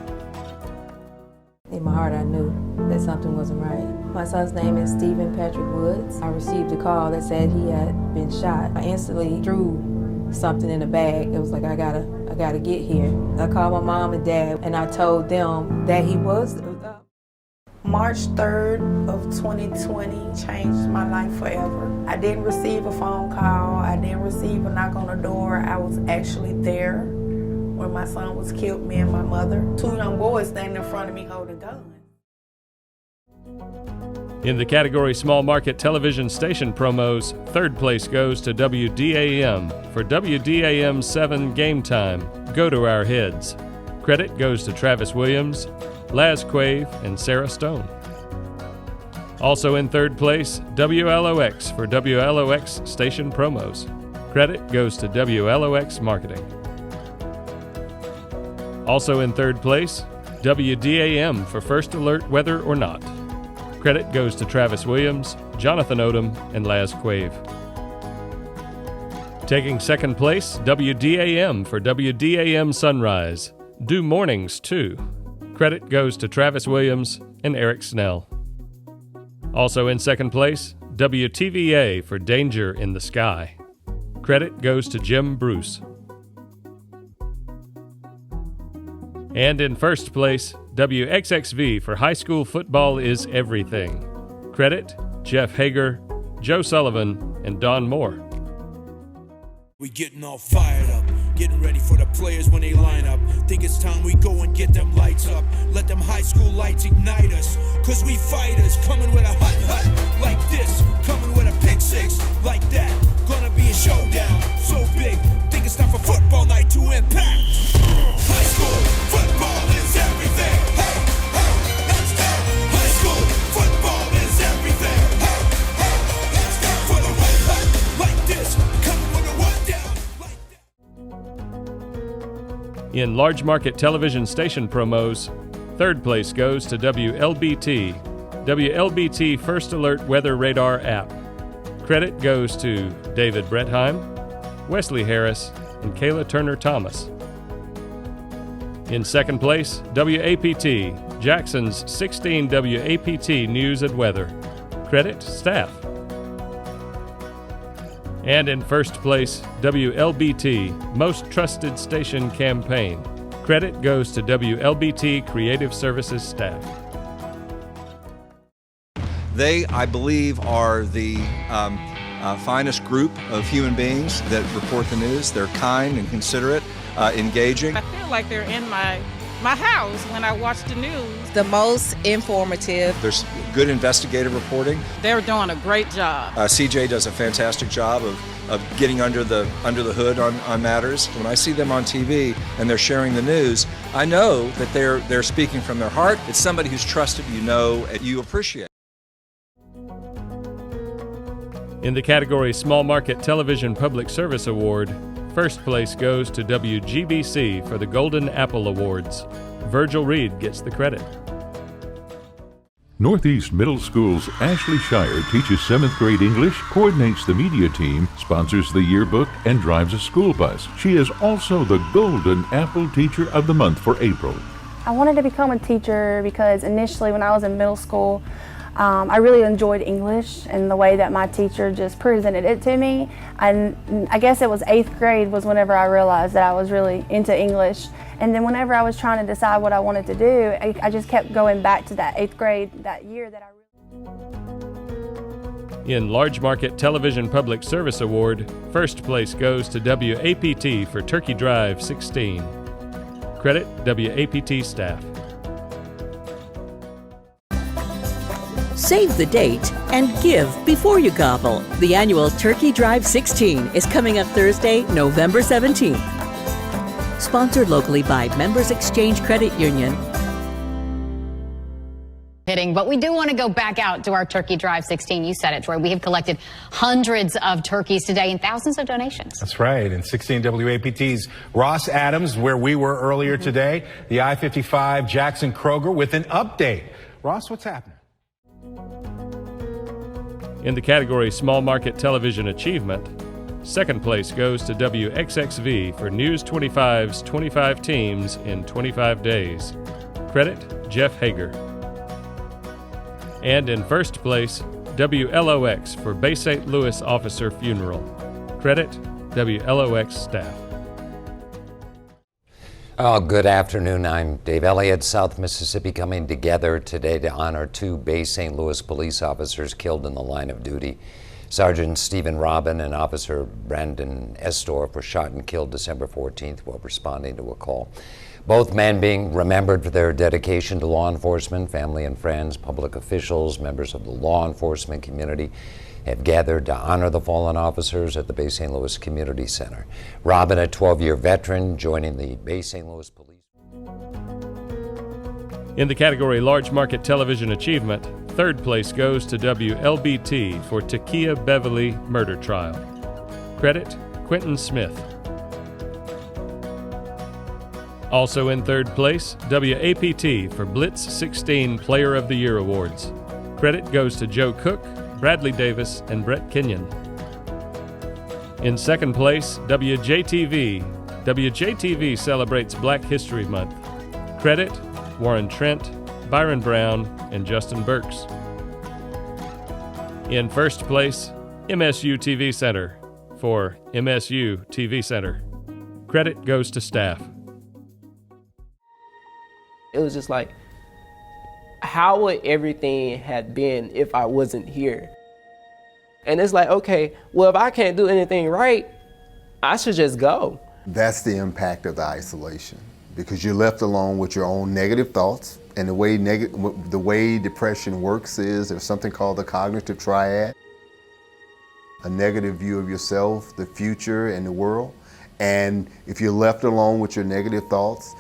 In my heart, I knew that something wasn't right. My son's name is Stephen Patrick Woods. I received a call that said he had been shot. I instantly threw something in a bag. It was like, I gotta get here. I called my mom and dad, and I told them that he was. March 3rd of 2020 changed my life forever. I didn't receive a phone call. I didn't receive a knock on the door. I was actually there when my son was killed, me and my mother. 2 young boys standing in front of me holding guns. In the category Small Market Television Station Promos, third place goes to WDAM. For WDAM 7 Game Time, Go to Our Heads. Credit goes to Travis Williams, Laz Quave, and Sarah Stone. Also in third place, WLOX for WLOX Station Promos. Credit goes to WLOX Marketing. Also in third place, WDAM for First Alert Weather or Not. Credit goes to Travis Williams, Jonathan Odom, and Laz Quave. Taking second place, WDAM for WDAM Sunrise. Do Mornings, too. Credit goes to Travis Williams and Eric Snell. Also in second place, WTVA for Danger in the Sky. Credit goes to Jim Bruce. And in first place, WXXV for High School Football is Everything. Credit, Jeff Hager, Joe Sullivan, and Don Moore. We getting all fired up, getting ready for the players when they line up. Think it's time we go and get them lights up. Let them high school lights ignite us. Cause we fighters coming with a hut like this. Coming with a pick six like that. Gonna be a showdown so big. Think it's time for football night to impact. High school football is everything. Hey, hey, let's go. High school football is everything. Hey, hey, let's go. For the red hut like this. Coming with a one down. In large market television station promos, third place goes to WLBT, WLBT First Alert Weather Radar app. Credit goes to David Brettheim, Wesley Harris, and Kayla Turner Thomas. In second place, WAPT, Jackson's 16 WAPT News and Weather. Credit, staff. And in first place, WLBT, Most Trusted Station Campaign. Credit goes to WLBT Creative Services staff. They, I believe, are the finest group of human beings that report the news. They're kind and considerate, engaging. I feel like they're in my house when I watch the news. The most informative. There's good investigative reporting. They're doing a great job. CJ does a fantastic job of getting under the hood on matters. When I see them on TV and they're sharing the news, I know that they're speaking from their heart. It's somebody who's trusted, you appreciate. In the category Small Market Television Public Service Award, first place goes to WGBC for the Golden Apple Awards. Virgil Reed gets the credit. Northeast Middle School's Ashley Shire teaches 7th grade English, coordinates the media team, sponsors the yearbook, and drives a school bus. She is also the Golden Apple Teacher of the Month for April. I wanted to become a teacher because initially when I was in middle school, I really enjoyed English and the way that my teacher just presented it to me. And I guess it was 8th grade was whenever I realized that I was really into English. And then whenever I was trying to decide what I wanted to do, I just kept going back to that 8th grade, that year that I really... In Large Market Television Public Service Award, first place goes to WAPT for Turkey Drive 16. Credit, WAPT staff. Save the date and give before you gobble. The annual Turkey Drive 16 is coming up Thursday, November 17th. Sponsored locally by Members Exchange Credit Union. But we do want to go back out to our Turkey Drive 16. You said it, Troy. We have collected hundreds of turkeys today and thousands of donations. That's right. And 16 WAPT's Ross Adams, where we were earlier today, the I-55 Jackson Kroger with an update. Ross, what's happening? In the category Small Market Television Achievement, second place goes to WXXV for News 25's 25 teams in 25 days. Credit, Jeff Hager. And in first place, WLOX for Bay St. Louis Officer Funeral. Credit, WLOX staff. Oh, good afternoon. I'm Dave Elliott. South Mississippi coming together today to honor two Bay St. Louis police officers killed in the line of duty. Sergeant Stephen Robin and Officer Brandon Estorff were shot and killed December 14th while responding to a call. Both men being remembered for their dedication to law enforcement. Family and friends, public officials, members of the law enforcement community have gathered to honor the fallen officers at the Bay St. Louis Community Center. Robin, a 12-year veteran, joining the Bay St. Louis Police. In the category Large Market Television Achievement, third place goes to WLBT for Takia Beverly murder trial. Credit, Quentin Smith. Also in third place, WAPT for Blitz 16 Player of the Year Awards. Credit goes to Joe Cook, Bradley Davis, and Brett Kenyon. In second place, WJTV. WJTV celebrates Black History Month. Credit, Warren Trent, Byron Brown, and Justin Burks. In first place, MSU TV Center for MSU TV Center. Credit goes to staff. It was just like, how would everything have been if I wasn't here? And it's like, okay, well, if I can't do anything right, I should just go. That's the impact of the isolation, because you're left alone with your own negative thoughts. And the way depression works is there's something called the cognitive triad. A negative view of yourself, the future, and the world. And if you're left alone with your negative thoughts,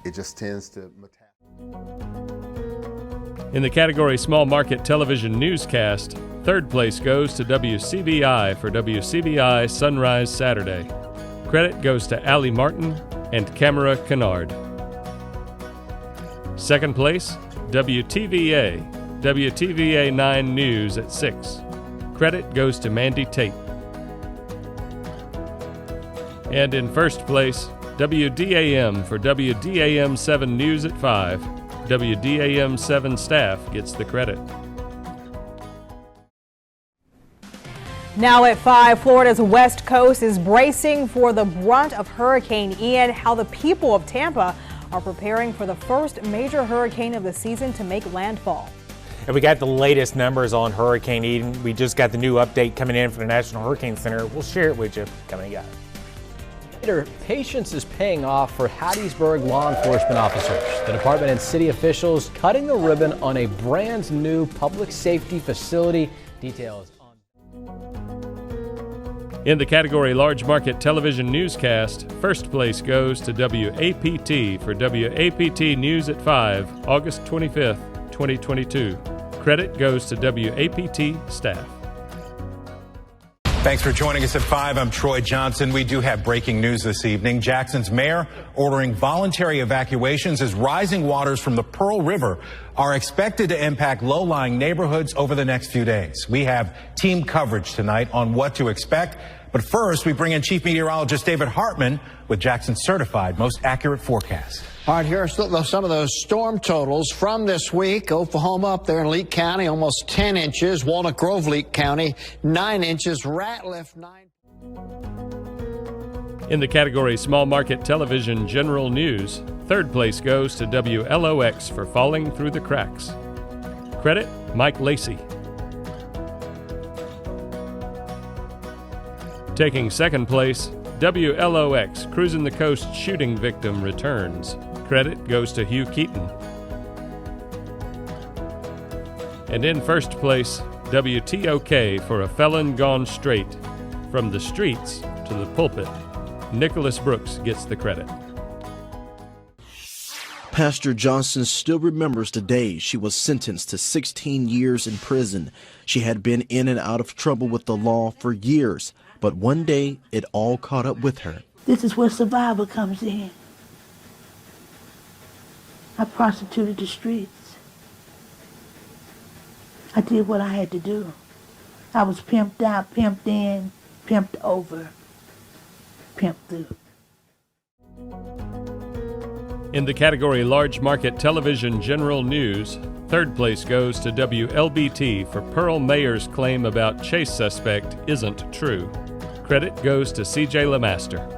it just tends to In the category Small Market Television Newscast, third place goes to WCBI for WCBI Sunrise Saturday. Credit goes to Allie Martin and Camera Kennard. Second place, WTVA, WTVA 9 News at 6. Credit goes to Mandy Tate. And in first place, WDAM for WDAM 7 News at 5. WDAM 7 staff gets the credit. Now at 5, Florida's west coast is bracing for the brunt of Hurricane Ian. How the people of Tampa are preparing for the first major hurricane of the season to make landfall. And we got the latest numbers on Hurricane Ian. We just got the new update coming in from the National Hurricane Center. We'll share it with you coming up. Later, patience is paying off for Hattiesburg law enforcement officers. The department and city officials cutting the ribbon on a brand new public safety facility. Details on. In the category Large Market Television Newscast, first place goes to WAPT for WAPT News at 5, August 25th, 2022. Credit goes to WAPT staff. Thanks for joining us at 5. I'm Troy Johnson. We do have breaking news this evening. Jackson's mayor ordering voluntary evacuations as rising waters from the Pearl River are expected to impact low-lying neighborhoods over the next few days. We have team coverage tonight on what to expect. But first, we bring in Chief Meteorologist David Hartman with Jackson's certified most accurate forecast. All right, here are some of those storm totals from this week. Oklahoma up there in Leake County, almost 10 inches. Walnut Grove, Leake County, 9 inches. Ratliff, 9. In the category Small Market Television General News, third place goes to WLOX for Falling Through the Cracks. Credit, Mike Lacey. Taking second place, WLOX Cruising the Coast shooting victim returns. Credit goes to Hugh Keaton. And in first place, WTOK for A Felon Gone Straight. From the streets to the pulpit, Nicholas Brooks gets the credit. Pastor Johnson still remembers the day she was sentenced to 16 years in prison. She had been in and out of trouble with the law for years, but one day it all caught up with her. This is where survival comes in. I prostituted the streets. I did what I had to do. I was pimped out, pimped in, pimped over, pimped through. In the category Large Market Television General News, third place goes to WLBT for Pearl Mayer's claim about chase suspect isn't true. Credit goes to CJ LeMaster.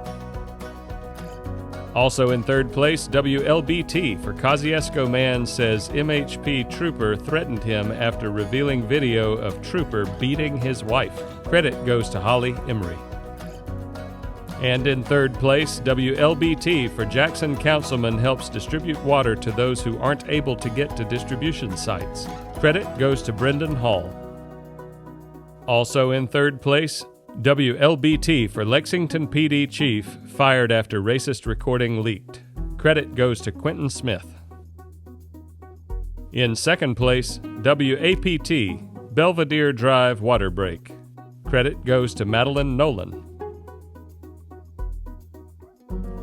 Also in third place, WLBT for Kosciuszko man says MHP trooper threatened him after revealing video of trooper beating his wife. Credit goes to Holly Emery. And in third place, WLBT for Jackson councilman helps distribute water to those who aren't able to get to distribution sites. Credit goes to Brendan Hall. Also in third place, WLBT for Lexington PD chief fired after racist recording leaked. Credit goes to Quentin Smith. In second place, WAPT Belvedere Drive water break. Credit goes to Madeline Nolan.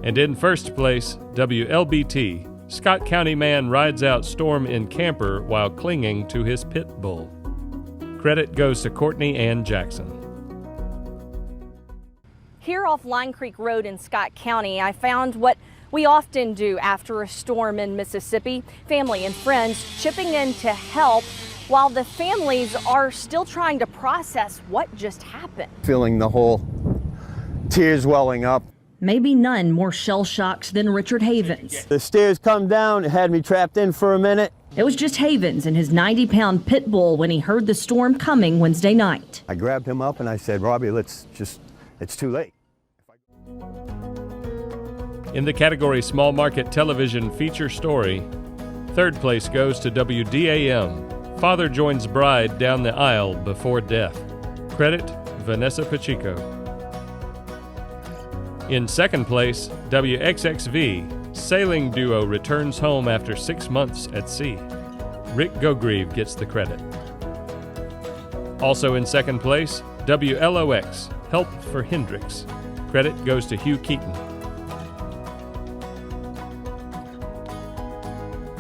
And in first place, WLBT, Scott County man rides out storm in camper while clinging to his pit bull. Credit goes to Courtney Ann Jackson. Here off Line Creek Road in Scott County, I found what we often do after a storm in Mississippi, family and friends chipping in to help while the families are still trying to process what just happened. Feeling the whole tears welling up. Maybe none more shell-shocked than Richard Havens. The stairs come down, it had me trapped in for a minute. It was just Havens and his 90-pound pit bull when he heard the storm coming Wednesday night. I grabbed him up and I said, Robbie, it's too late. In the category Small Market Television Feature Story, third place goes to WDAM. Father joins bride down the aisle before death. Credit, Vanessa Pacheco. In second place, WXXV, sailing duo returns home after 6 months at sea. Rick Gogrieve gets the credit. Also in second place, WLOX, help for Hendricks. Credit goes to Hugh Keaton.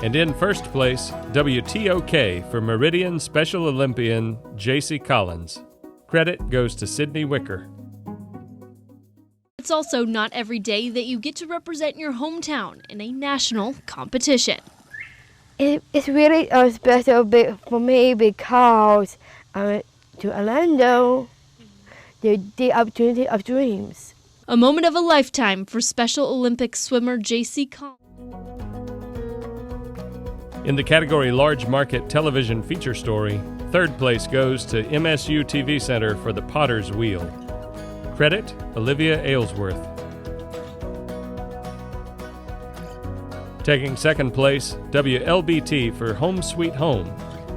And in first place, WTOK for Meridian Special Olympian J.C. Collins. Credit goes to Sydney Wicker. It's also not every day that you get to represent your hometown in a national competition. It's really a special bit for me because I went to Orlando, the opportunity of dreams. A moment of a lifetime for Special Olympic swimmer J.C. Collins. In the category Large Market Television Feature Story, third place goes to MSU TV Center for The Potter's Wheel. Credit, Olivia Aylesworth. Taking second place, WLBT for Home Sweet Home.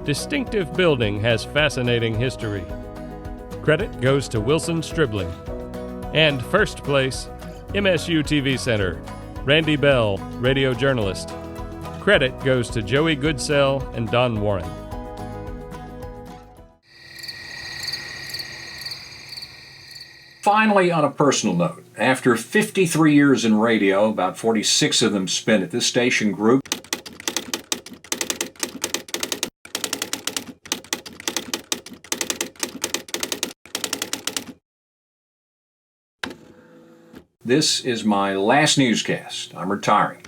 Distinctive building has fascinating history. Credit goes to Wilson Stribling. And first place, MSU TV Center, Randy Bell, radio journalist. Credit goes to Joey Goodsell and Don Warren. Finally, on a personal note, after 53 years in radio, about 46 of them spent at this station group, this is my last newscast. I'm retiring.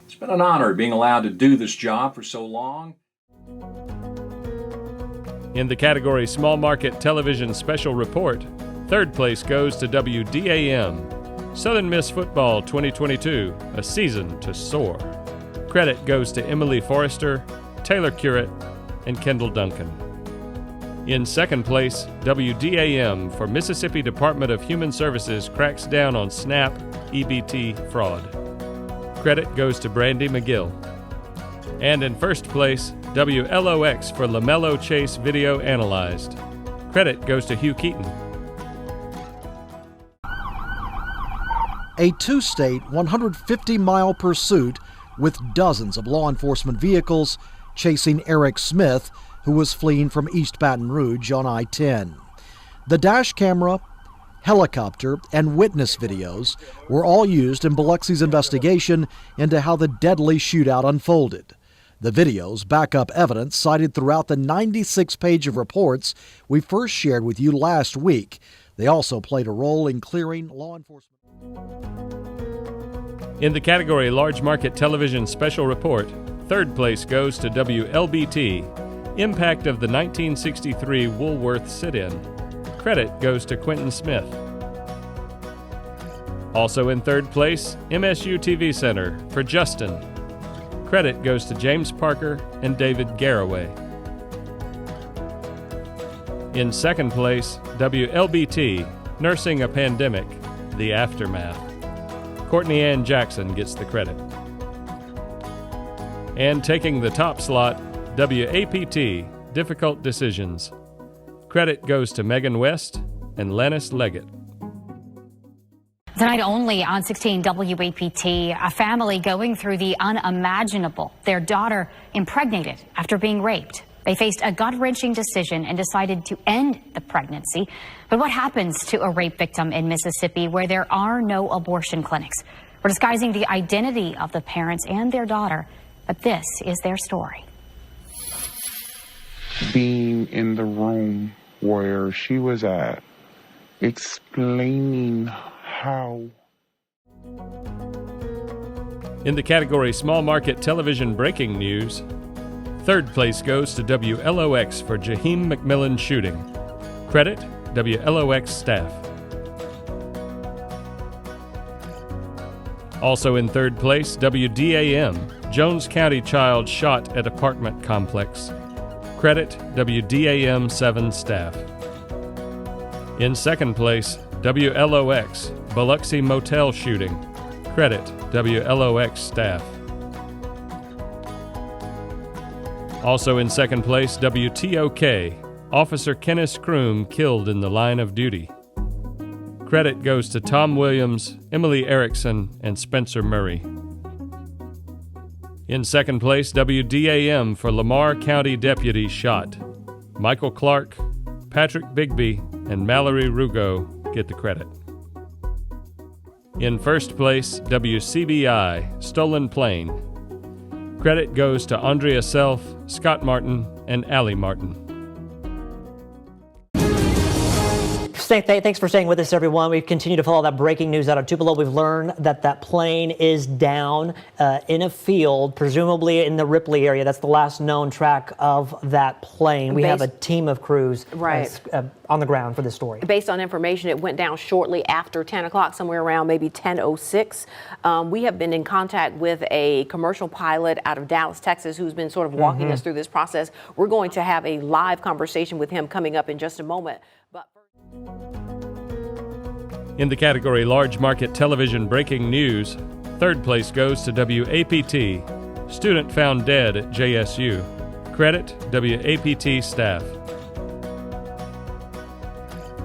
It's been an honor being allowed to do this job for so long. In the category Small Market Television Special Report, third place goes to WDAM. Southern Miss Football 2022, a season to soar. Credit goes to Emily Forrester, Taylor Curett, and Kendall Duncan. In second place, WDAM for Mississippi Department of Human Services cracks down on SNAP EBT fraud. Credit goes to Brandy McGill. And in first place, WLOX for LaMelo Chase Video Analyzed. Credit goes to Hugh Keaton. a two-state, 150-mile pursuit with dozens of law enforcement vehicles chasing Eric Smith, who was fleeing from East Baton Rouge on I-10. The dash camera, helicopter, and witness videos were all used in Biloxi's investigation into how the deadly shootout unfolded. The videos back up evidence cited throughout the 96-page of reports we first shared with you last week. They also played a role in clearing law enforcement. In the category Large Market Television Special Report, third place goes to WLBT, Impact of the 1963 Woolworth Sit-In. Credit goes to Quentin Smith. Also in third place, MSU TV Center for Justin. Credit goes to James Parker and David Garraway. In second place, WLBT, Nursing a Pandemic, The Aftermath. Courtney Ann Jackson gets the credit. And taking the top slot, WAPT, Difficult Decisions. Credit goes to Megan West and Lannis Leggett. Tonight only on 16 WAPT, a family going through the unimaginable. Their daughter impregnated after being raped. They faced a gut-wrenching decision and decided to end the pregnancy. But what happens to a rape victim in Mississippi where there are no abortion clinics? We're disguising the identity of the parents and their daughter, but this is their story. Being in the room where she was at, explaining how. In the category Small Market Television Breaking News, third place goes to WLOX for Jaheim McMillan shooting. Credit, WLOX staff. Also in third place, WDAM, Jones County child shot at apartment complex. Credit, WDAM 7 staff. In second place, WLOX, Biloxi motel shooting. Credit, WLOX staff. Also in second place, WTOK, Officer Kenneth Kroom killed in the line of duty. Credit goes to Tom Williams, Emily Erickson, and Spencer Murray. In second place, WDAM for Lamar County Deputy shot. Michael Clark, Patrick Bigby, and Mallory Rugo get the credit. In first place, WCBI, Stolen Plane. Credit goes to Andrea Self, Scott Martin, and Allie Martin. Thanks for staying with us, everyone. We've continued to follow that breaking news out of Tupelo. We've learned that that plane is down in a field, presumably in the Ripley area. That's the last known track of that plane. We have a team of crews on the ground for this story. Based on information, it went down shortly after 10 o'clock, somewhere around maybe 10:06. We have been in contact with a commercial pilot out of Dallas, Texas, who's been sort of walking us through this process. We're going to have a live conversation with him coming up in just a moment. In the category Large Market Television Breaking News, third place goes to WAPT, student found dead at JSU. Credit, WAPT staff.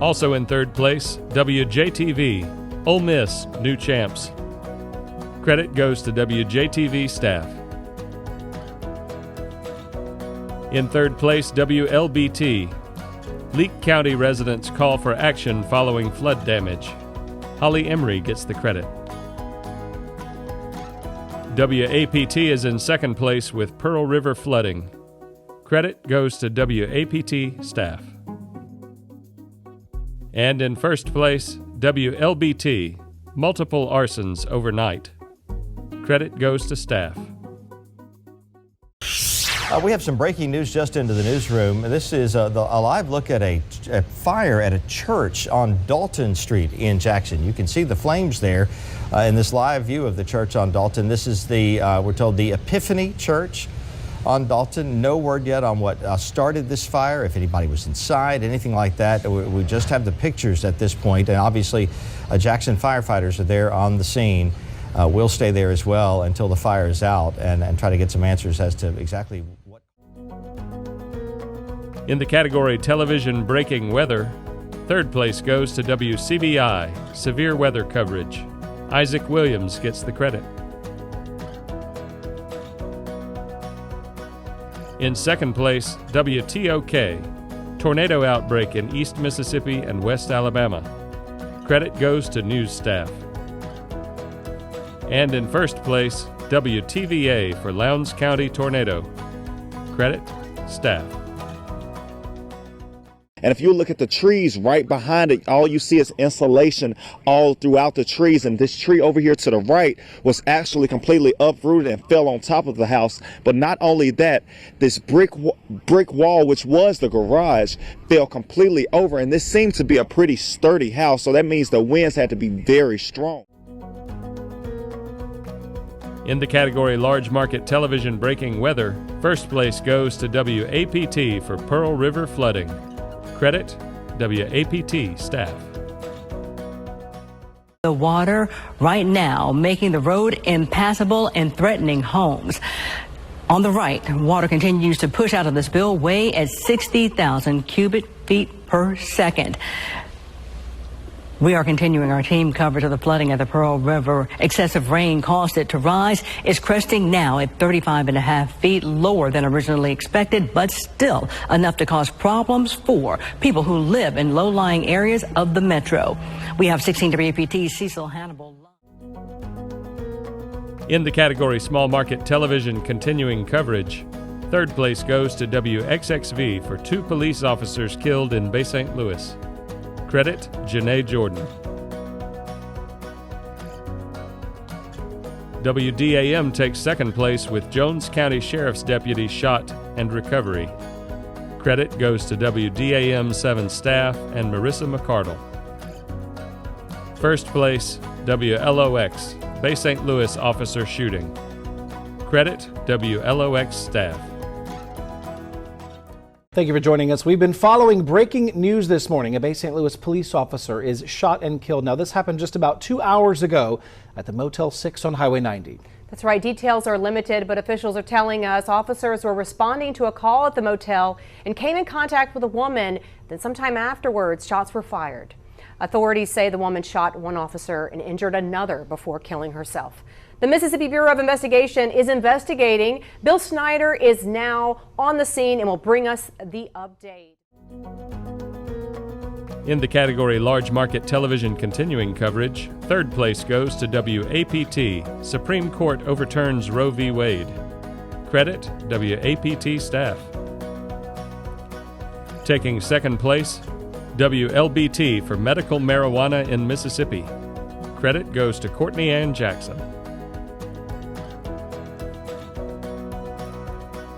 Also in third place, WJTV, Ole Miss, new champs. Credit goes to WJTV staff. In third place, WLBT, Leake County residents call for action following flood damage. Holly Emery gets the credit. WAPT is in second place with Pearl River flooding. Credit goes to WAPT staff. And in first place, WLBT, multiple arsons overnight. Credit goes to staff. We have some breaking news just into the newsroom. This is a live look at a fire at a church on Dalton Street in Jackson. You can see the flames there in this live view of the church on Dalton. This is the, we're told, the Epiphany Church on Dalton. No word yet on what started this fire, if anybody was inside, anything like that. We just have the pictures at this point, and obviously Jackson firefighters are there on the scene. We'll stay there as well until the fire is out and try to get some answers as to exactly what. In the category Television Breaking Weather, third place goes to WCBI, severe weather coverage. Isaac Williams gets the credit. In second place, WTOK, tornado outbreak in East Mississippi and West Alabama. Credit goes to news staff. And in first place, WTVA for Lowndes County tornado. Credit, staff. And if you look at the trees right behind it, all you see is insulation all throughout the trees. And this tree over here to the right was actually completely uprooted and fell on top of the house. But not only that, this brick wall, which was the garage, fell completely over. And this seemed to be a pretty sturdy house. So that means the winds had to be very strong. In the category Large Market Television Breaking Weather, first place goes to WAPT for Pearl River flooding. Credit, WAPT staff. The water right now making the road impassable and threatening homes. On the right, water continues to push out of the spillway at 60,000 cubic feet per second. We are continuing our team coverage of the flooding at the Pearl River. Excessive rain caused it to rise. It's cresting now at 35.5 feet, lower than originally expected, but still enough to cause problems for people who live in low-lying areas of the metro. We have 16 WAPT Cecil Hannibal. In the category Small Market Television Continuing Coverage, third place goes to WXXV for 2 police officers killed in Bay St. Louis. Credit, Janae Jordan. WDAM takes second place with Jones County Sheriff's deputy shot and recovery. Credit goes to WDAM 7 staff and Marissa McCardle. First place, WLOX, Bay St. Louis officer shooting. Credit, WLOX staff. Thank you for joining us. We've been following breaking news this morning. A Bay St. Louis police officer is shot and killed. Now, this happened just about 2 hours ago at the Motel 6 on Highway 90. That's right. Details are limited, but officials are telling us officers were responding to a call at the motel and came in contact with a woman. Then sometime afterwards, shots were fired. Authorities say the woman shot one officer and injured another before killing herself. The Mississippi Bureau of Investigation is investigating. Bill Snyder is now on the scene and will bring us the update. In the category Large Market Television Continuing Coverage, third place goes to WAPT, Supreme Court overturns Roe v. Wade. Credit, WAPT staff. Taking second place, WLBT for medical marijuana in Mississippi. Credit goes to Courtney Ann Jackson.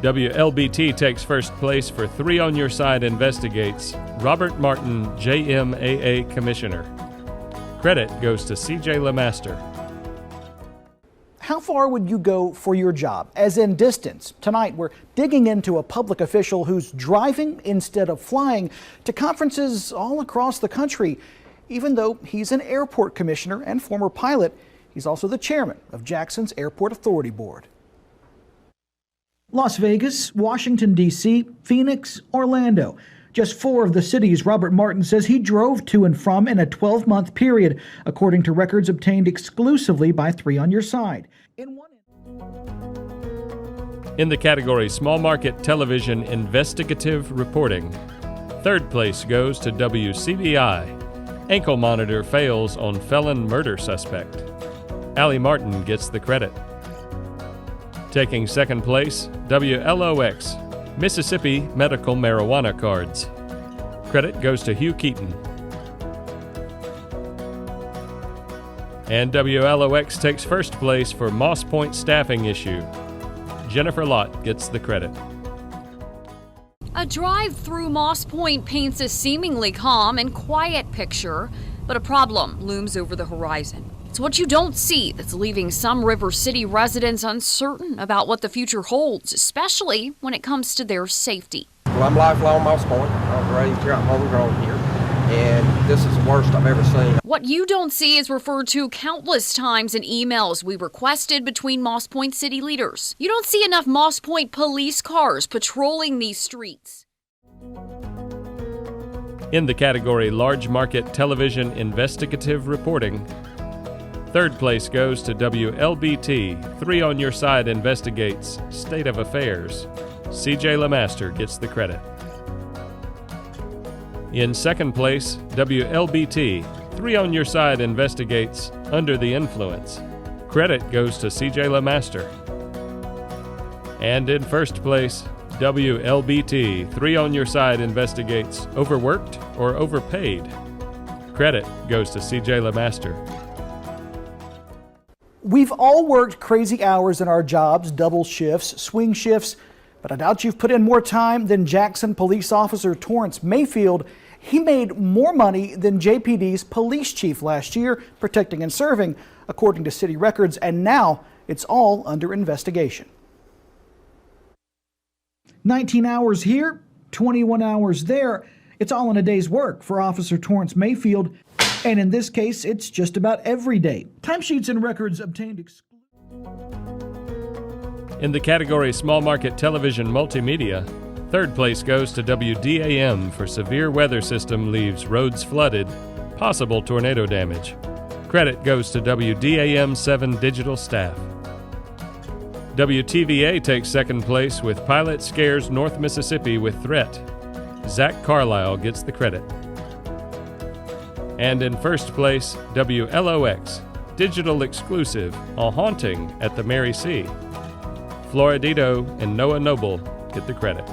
WLBT takes first place for 3 on Your Side investigates Robert Martin, JMAA Commissioner. Credit goes to CJ LeMaster. How far would you go for your job, as in distance? Tonight, we're digging into a public official who's driving instead of flying to conferences all across the country. Even though he's an airport commissioner and former pilot, he's also the chairman of Jackson's Airport Authority Board. Las Vegas, Washington, D.C., Phoenix, Orlando. Just 4 of the cities Robert Martin says he drove to and from in a 12-month period, according to records obtained exclusively by 3 on Your Side. In the category Small Market Television Investigative Reporting, third place goes to WCBI. Ankle monitor fails on felon murder suspect. Allie Martin gets the credit. Taking second place, WLOX, Mississippi Medical Marijuana Cards. Credit goes to Hugh Keaton. And WLOX takes first place for Moss Point staffing issue. Jennifer Lott gets the credit. A drive through Moss Point paints a seemingly calm and quiet picture, but a problem looms over the horizon. It's what you don't see that's leaving some River City residents uncertain about what the future holds, especially when it comes to their safety. Well, I'm lifelong Moss Point. I was raised here, I'm homegrown here, and this is the worst I've ever seen. What you don't see is referred to countless times in emails we requested between Moss Point city leaders. You don't see enough Moss Point police cars patrolling these streets. In the category Large Market Television Investigative Reporting, Third place goes to WLBT. 3 on Your Side investigates State of Affairs. CJ LeMaster gets the credit. In second place, WLBT. 3 on Your Side investigates Under the Influence. Credit goes to CJ LeMaster. And in first place, WLBT. 3 on Your Side investigates Overworked or Overpaid. Credit goes to CJ LeMaster. We've all worked crazy hours in our jobs, double shifts, swing shifts, but I doubt you've put in more time than Jackson police officer Torrance Mayfield. He made more money than JPD's police chief last year, protecting and serving, according to city records, and now it's all under investigation. 19 hours here, 21 hours there. It's all in a day's work for Officer Torrance Mayfield. And in this case, it's just about every day. Timesheets and records obtained in the category Small Market Television Multimedia, third place goes to WDAM for severe weather system leaves roads flooded, possible tornado damage. Credit goes to WDAM 7 digital staff. WTVA takes second place with Pilot Scares North Mississippi with Threat. Zach Carlisle gets the credit. And in first place, WLOX, digital exclusive, A Haunting at the Mary C. Floridito and Noah Noble get the credit.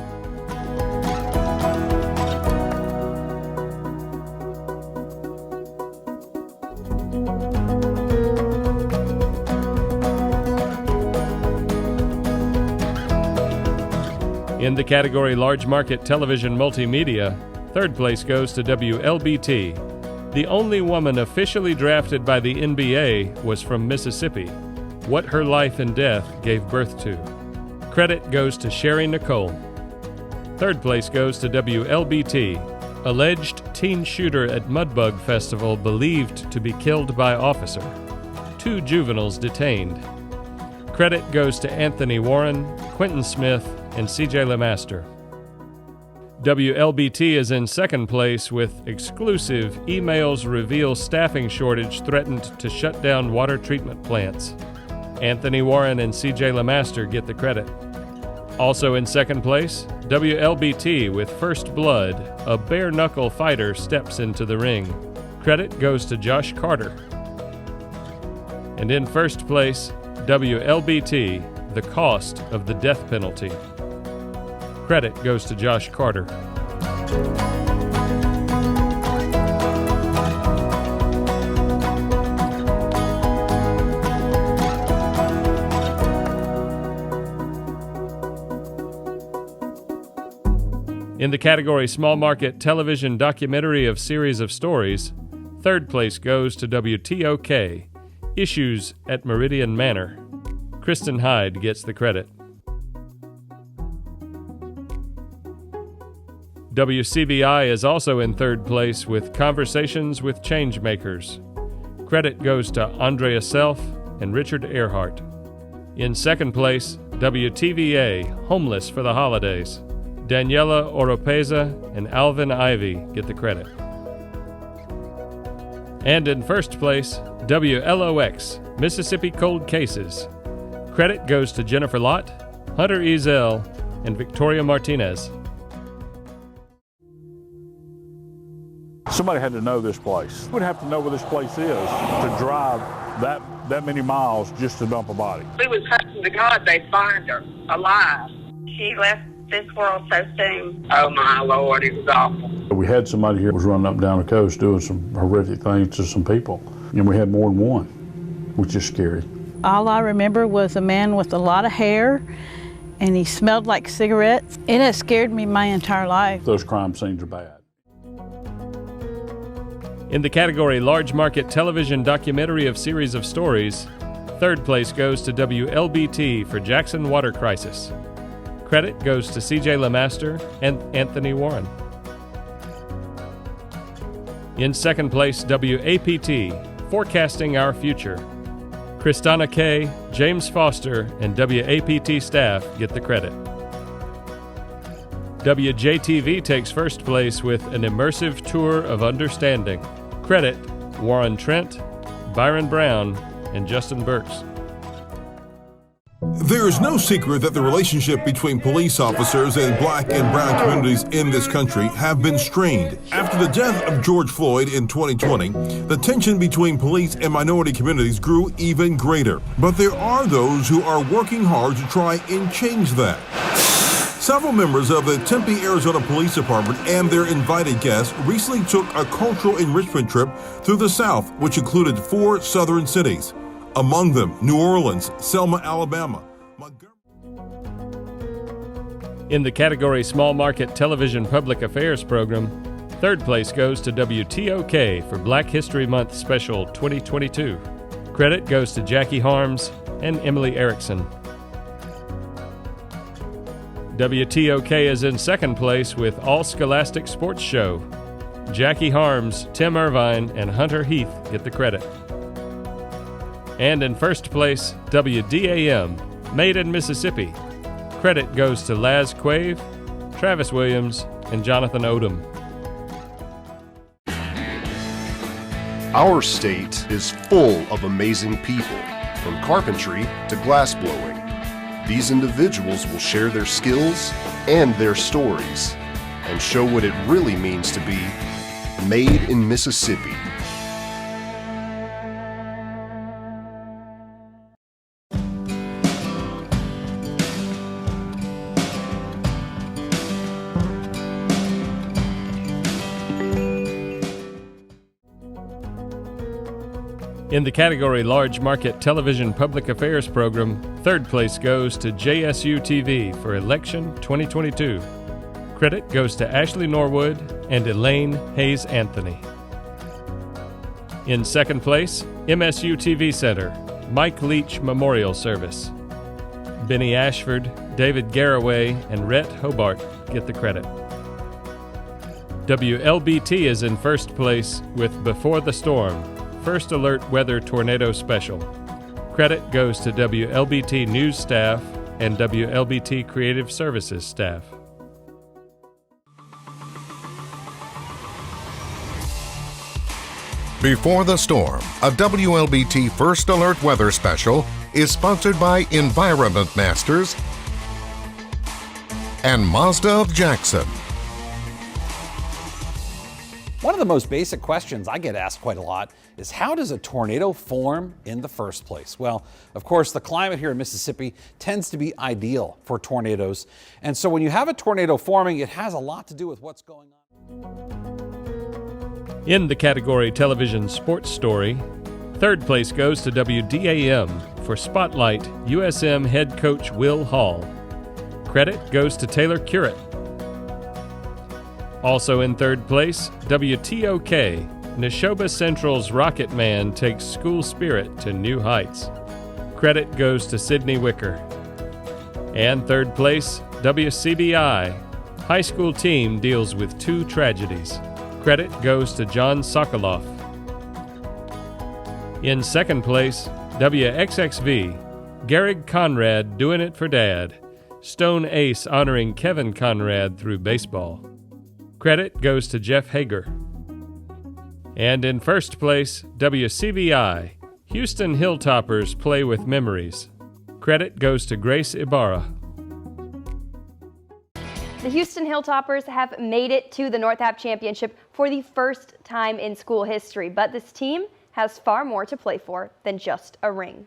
In the category Large Market Television Multimedia, third place goes to WLBT. The only woman officially drafted by the NBA was from Mississippi. What her life and death gave birth to. Credit goes to Sherry Nicole. Third place goes to WLBT. Alleged teen shooter at Mudbug Festival believed to be killed by officer. 2 juveniles detained. Credit goes to Anthony Warren, Quentin Smith, and CJ LeMaster. WLBT is in second place with exclusive emails reveal staffing shortage threatened to shut down water treatment plants. Anthony Warren and CJ LeMaster get the credit. Also in second place, WLBT with First Blood, a bare-knuckle fighter steps into the ring. Credit goes to Josh Carter. And in first place, WLBT, the cost of the death penalty. Credit goes to Josh Carter. In the category Small Market Television Documentary of Series of Stories, third place goes to WTOK, Issues at Meridian Manor. Kristen Hyde gets the credit. WCBI is also in third place with Conversations with Changemakers. Credit goes to Andrea Self and Richard Earhart. In second place, WTVA, Homeless for the Holidays. Daniela Oropeza and Alvin Ivy get the credit. And in first place, WLOX, Mississippi Cold Cases. Credit goes to Jennifer Lott, Hunter Ezel, and Victoria Martinez. Somebody had to know this place. We'd have to know where this place is to drive that many miles just to dump a body. We was hoping to God they'd find her alive. She left this world so soon. Oh my Lord, it was awful. We had somebody here who was running up and down the coast doing some horrific things to some people. And we had more than one, which is scary. All I remember was a man with a lot of hair, and he smelled like cigarettes. It has scared me my entire life. Those crime scenes are bad. In the category Large Market Television Documentary of Series of Stories, third place goes to WLBT for Jackson Water Crisis. Credit goes to CJ LeMaster and Anthony Warren. In second place, WAPT, Forecasting Our Future. Kristana Kay, James Foster, and WAPT staff get the credit. WJTV takes first place with an immersive tour of understanding. Credit, Warren Trent, Byron Brown, and Justin Burks. There is no secret that the relationship between police officers and black and brown communities in this country have been strained. After the death of George Floyd in 2020, the tension between police and minority communities grew even greater. But there are those who are working hard to try and change that. Several members of the Tempe, Arizona Police Department and their invited guests recently took a cultural enrichment trip through the South, which included 4 southern cities. Among them, New Orleans, Selma, Alabama. In the category Small Market Television Public Affairs Program, third place goes to WTOK for Black History Month Special 2022. Credit goes to Jackie Harms and Emily Erickson. WTOK is in second place with All Scholastic Sports Show. Jackie Harms, Tim Irvine, and Hunter Heath get the credit. And in first place, WDAM, Made in Mississippi. Credit goes to Laz Quave, Travis Williams, and Jonathan Odom. Our state is full of amazing people, from carpentry to glassblowing. These individuals will share their skills and their stories and show what it really means to be made in Mississippi. In the category Large Market Television Public Affairs Program, third place goes to JSU TV for Election 2022. Credit goes to Ashley Norwood and Elaine Hayes Anthony. In second place, MSU TV Center, Mike Leach Memorial Service. Benny Ashford, David Garraway, and Rhett Hobart get the credit. WLBT is in first place with Before the Storm, First Alert Weather Tornado Special. Credit goes to WLBT News staff and WLBT Creative Services staff. Before the Storm, a WLBT First Alert Weather Special, is sponsored by Environment Masters and Mazda of Jackson. One of the most basic questions I get asked quite a lot is, how does a tornado form in the first place? Well, of course, the climate here in Mississippi tends to be ideal for tornadoes. And so when you have a tornado forming, it has a lot to do with what's going on. In the category Television Sports Story, third place goes to WDAM for Spotlight USM head coach Will Hall. Credit goes to Taylor Curett. Also in third place, WTOK, Neshoba Central's Rocket Man takes school spirit to new heights. Credit goes to Sydney Wicker. And third place, WCBI, high school team deals with 2 tragedies. Credit goes to John Sokoloff. In second place, WXXV, Garrig Conrad doing it for Dad. Stone Ace honoring Kevin Conrad through baseball. Credit goes to Jeff Hager. And in first place, WCBI, Houston Hilltoppers play with memories. Credit goes to Grace Ibarra. The Houston Hilltoppers have made it to the North App Championship for the first time in school history, but this team has far more to play for than just a ring.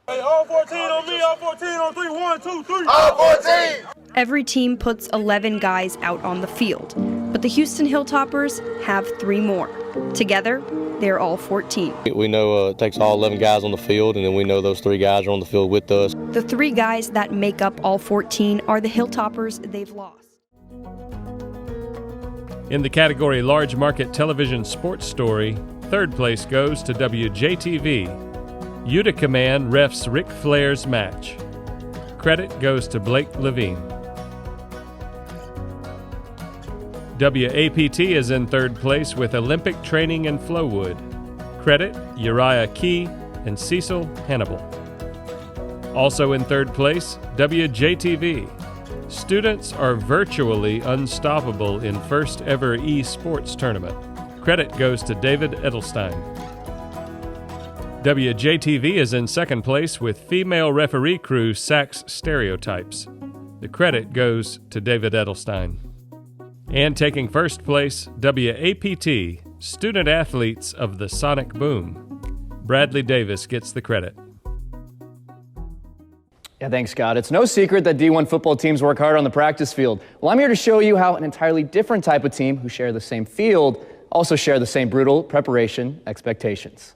Hey, all 14 on me, all 14 on 3, 1, 2, 3. All 14! Every team puts 11 guys out on the field, but the Houston Hilltoppers have 3 more. Together, they're all 14. We know it takes all 11 guys on the field, and then we know those 3 guys are on the field with us. The 3 guys that make up all 14 are the Hilltoppers they've lost. In the category Large Market Television Sports Story, third place goes to WJTV. Utica Man refs Ric Flair's match. Credit goes to Blake Levine. WAPT is in third place with Olympic Training in Flowood. Credit Uriah Key and Cecil Hannibal. Also in third place, WJTV. Students are virtually unstoppable in first ever eSports tournament. Credit goes to David Edelstein. WJTV is in second place with female referee crew sacks stereotypes. The credit goes to David Edelstein. And taking first place, WAPT, student athletes of the Sonic Boom. Bradley Davis gets the credit. Yeah, thanks, Scott. It's no secret that D1 football teams work hard on the practice field. Well, I'm here to show you how an entirely different type of team who share the same field also share the same brutal preparation expectations.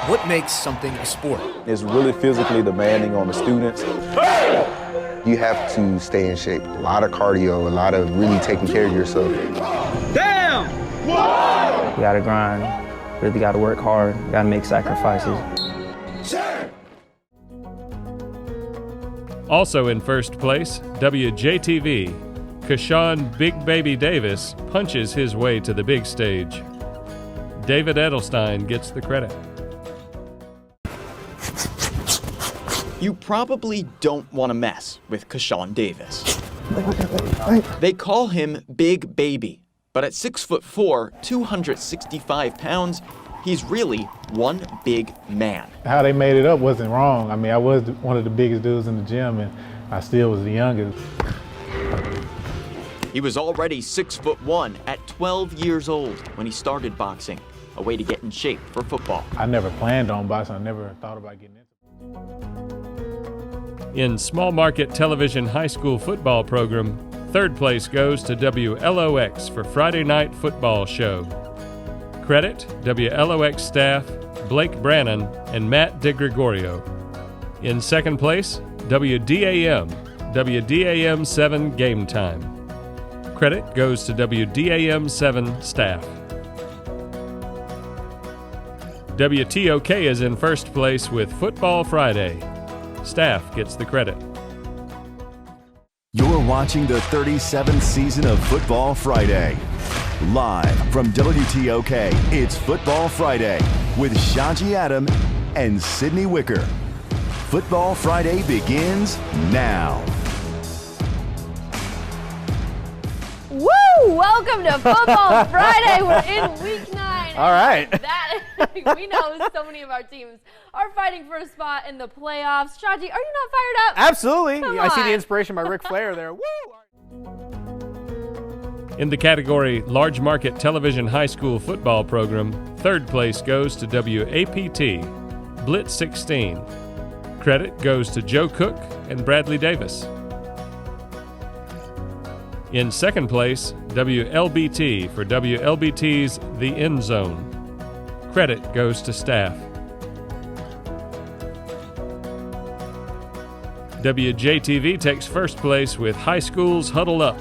What makes something a sport? It's really physically demanding on the students. You have to stay in shape. A lot of cardio, a lot of really taking care of yourself. Damn! You gotta grind, really gotta work hard, gotta make sacrifices. Also in first place, WJTV, Kashawn Big Baby Davis punches his way to the big stage. David Edelstein gets the credit. You probably don't want to mess with Kashawn Davis. They call him Big Baby, but at 6'4", 265 pounds, he's really one big man. How they made it up wasn't wrong. I mean, I was one of the biggest dudes in the gym, and I still was the youngest. He was already 6'1" at 12 years old when he started boxing, a way to get in shape for football. I never planned on boxing. I never thought about getting into it. In small market television high school football program, third place goes to WLOX for Friday Night Football Show. Credit, WLOX staff, Blake Brannon and Matt DeGregorio. In second place, WDAM 7 Game Time. Credit goes to WDAM 7 staff. WTOK is in first place with Football Friday. Staff gets the credit. You're watching the 37th season of Football Friday. Live from WTOK, it's Football Friday with Shaji Adam and Sydney Wicker. Football Friday begins now. Woo! Welcome to Football Friday. We're in week 9. All right. We know so many of our teams are fighting for a spot in the playoffs. Shaji, are you not fired up? Absolutely. Come I see on. the inspiration by Ric Flair there. Woo! In the category Large Market Television High School Football Program, third place goes to WAPT, Blitz 16. Credit goes to Joe Cook and Bradley Davis. In second place, WLBT for WLBT's The End Zone. Credit goes to staff. WJTV takes first place with High Schools Huddle Up.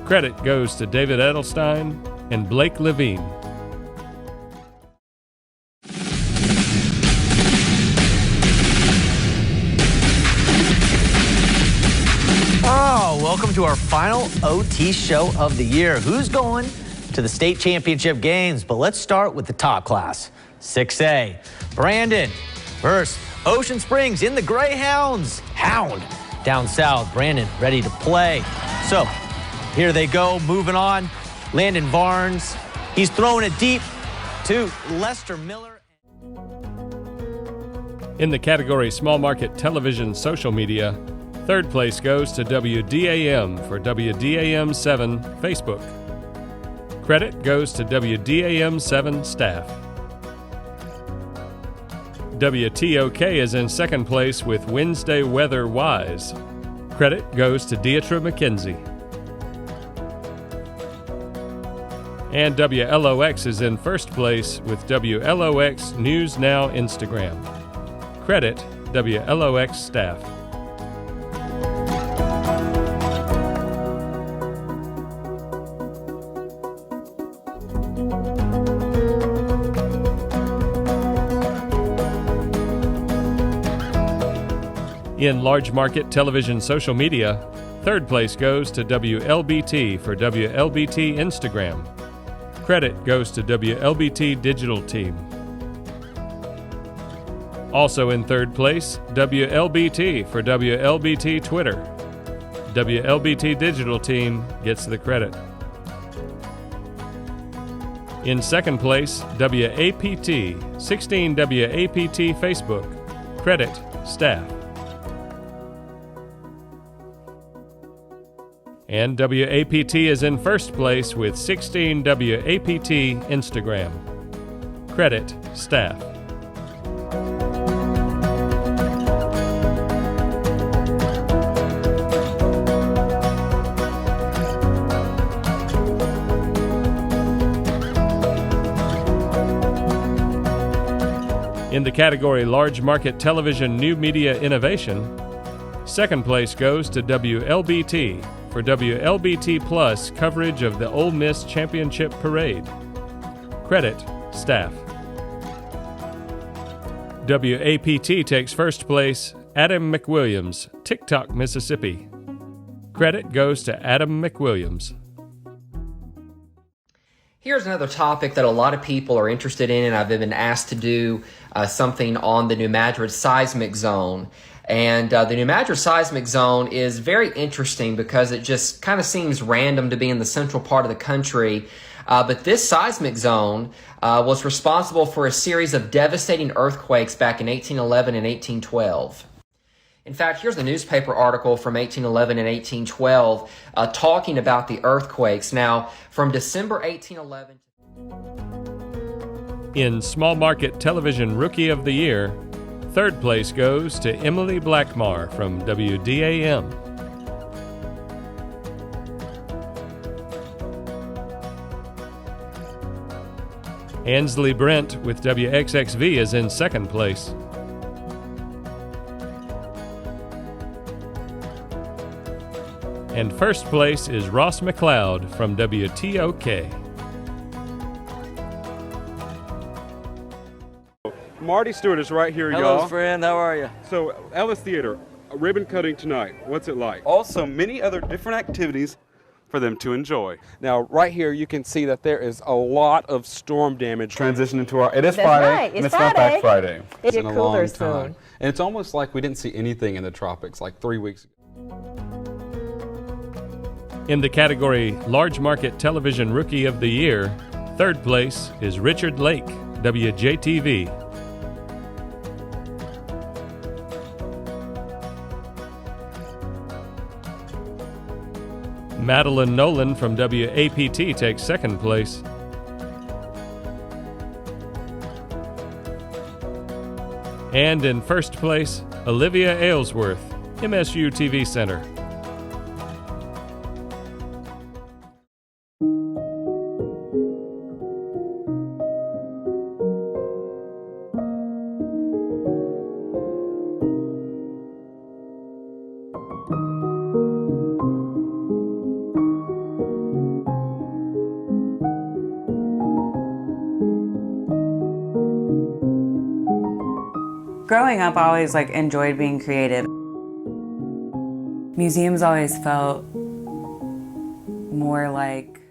Credit goes to David Edelstein and Blake Levine. Oh, welcome to our final OT show of the year. Who's going to the state championship games? But let's start with the top class. 6A, Brandon versus Ocean Springs in the Greyhounds. Hound down south. Brandon ready to play. So here they go, moving on. Landon Barnes, he's throwing it deep to Lester Miller. In the category Small Market Television Social Media, third place goes to WDAM for WDAM 7 Facebook. Credit goes to WDAM 7 staff. WTOK is in second place with Wednesday Weather Wise. Credit goes to Deetra McKenzie. And WLOX is in first place with WLOX News Now Instagram. Credit WLOX staff. In large market television social media, third place goes to WLBT for WLBT Instagram. Credit goes to WLBT Digital Team. Also in third place, WLBT for WLBT Twitter. WLBT Digital Team gets the credit. In second place, WAPT, 16 WAPT Facebook. Credit, staff. And WAPT is in first place with 16 WAPT Instagram. Credit, staff. In the category Large Market Television New Media Innovation, second place goes to WLBT for WLBT Plus coverage of the Ole Miss Championship Parade. Credit, staff. WAPT takes first place, Adam McWilliams, TikTok, Mississippi. Credit goes to Adam McWilliams. Here's another topic that a lot of people are interested in, and I've been asked to do something on the New Madrid seismic zone. And the New Madrid seismic zone is very interesting because it just kind of seems random to be in the central part of the country. But this seismic zone was responsible for a series of devastating earthquakes back in 1811 and 1812. In fact, here's the newspaper article from 1811 and 1812 talking about the earthquakes. Now, from December 1811... In Small Market Television Rookie of the Year, third place goes to Emily Blackmar from WDAM. Ansley Brent with WXXV is in second place. And first place is Ross McLeod from WTOK. Marty Stewart is right here, y'all. Hello, friend. How are you? So, Ellis Theater, ribbon cutting tonight. What's it like? Also, many other different activities for them to enjoy. Now, right here, you can see that there is a lot of storm damage. Transition into our. It is That's Friday, right. and It's not back Friday. Friday. It's been a cooler long soon. time, and it's almost like we didn't see anything in the tropics like 3 weeks ago. In the category Large Market Television Rookie of the Year, third place is Richard Lake, WJTV. Madeline Nolan from WAPT takes second place. And in first place, Olivia Aylesworth, MSU TV Center. Growing up, I always enjoyed being creative. Museums always felt more like...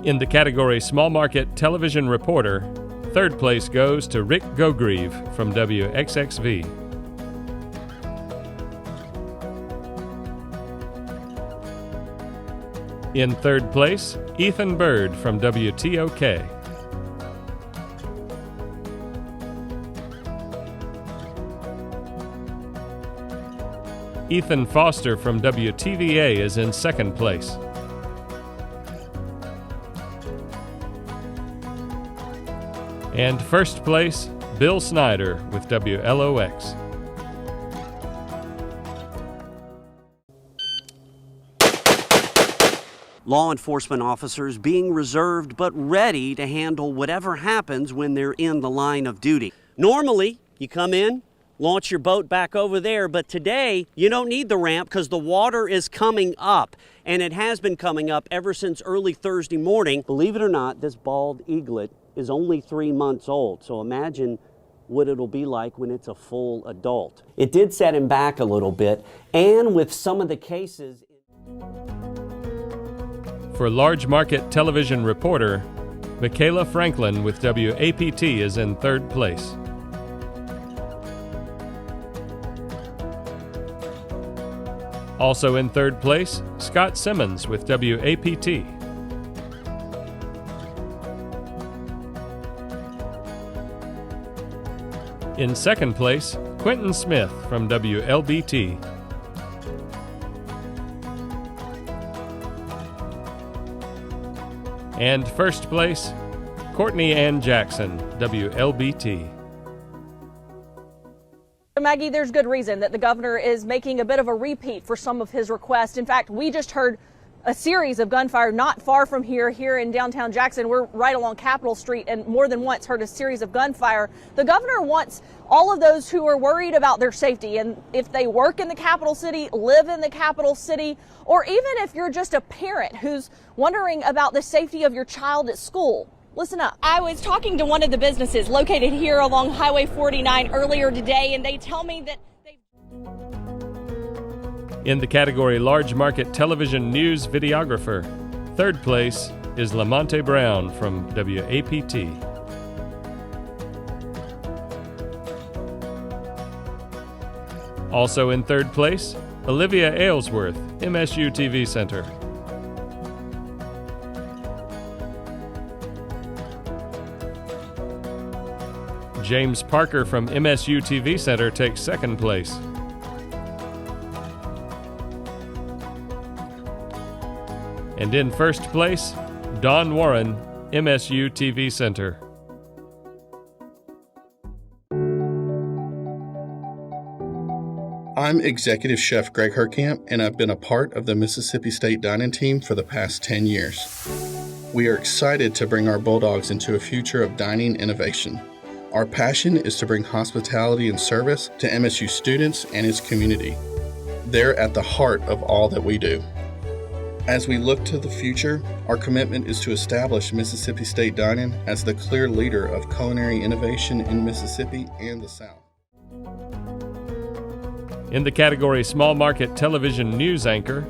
In the category Small Market Television Reporter, third place goes to Rick Gogrieve from WXXV. In third place, Ethan Bird from WTOK. Ethan Foster from WTVA is in second place. And first place, Bill Snyder with WLOX. Law enforcement officers being reserved but ready to handle whatever happens when they're in the line of duty. Normally, you come in, launch your boat back over there, but today you don't need the ramp because the water is coming up, and it has been coming up ever since early Thursday morning. Believe it or not, this bald eaglet is only 3 months old, so imagine what it'll be like when it's a full adult. It did set him back a little bit, and with some of the cases... For Large Market Television Reporter, Michaela Franklin with WAPT is in third place. Also in third place, Scott Simmons with WAPT. In second place, Quentin Smith from WLBT. And first place, Courtney Ann Jackson, WLBT. Maggie, there's good reason that the governor is making a bit of a repeat for some of his requests. In fact, we just heard a series of gunfire not far from here in downtown Jackson. We're right along Capitol Street and more than once heard a series of gunfire. The governor wants all of those who are worried about their safety, and if they work in the capital city, live in the capital city, or even if you're just a parent who's wondering about the safety of your child at school. Listen up. I was talking to one of the businesses located here along Highway 49 earlier today, and they tell me that In the category Large Market Television News Videographer, third place is Lamonte Brown from WAPT. Also in third place, Olivia Aylesworth, MSU TV Center. James Parker from MSU TV Center takes second place. And in first place, Don Warren, MSU TV Center. I'm Executive Chef Greg Herkamp, and I've been a part of the Mississippi State Dining Team for the past 10 years. We are excited to bring our Bulldogs into a future of dining innovation. Our passion is to bring hospitality and service to MSU students and its community. They're at the heart of all that we do. As we look to the future, our commitment is to establish Mississippi State Dining as the clear leader of culinary innovation in Mississippi and the South. In the category Small Market Television News Anchor,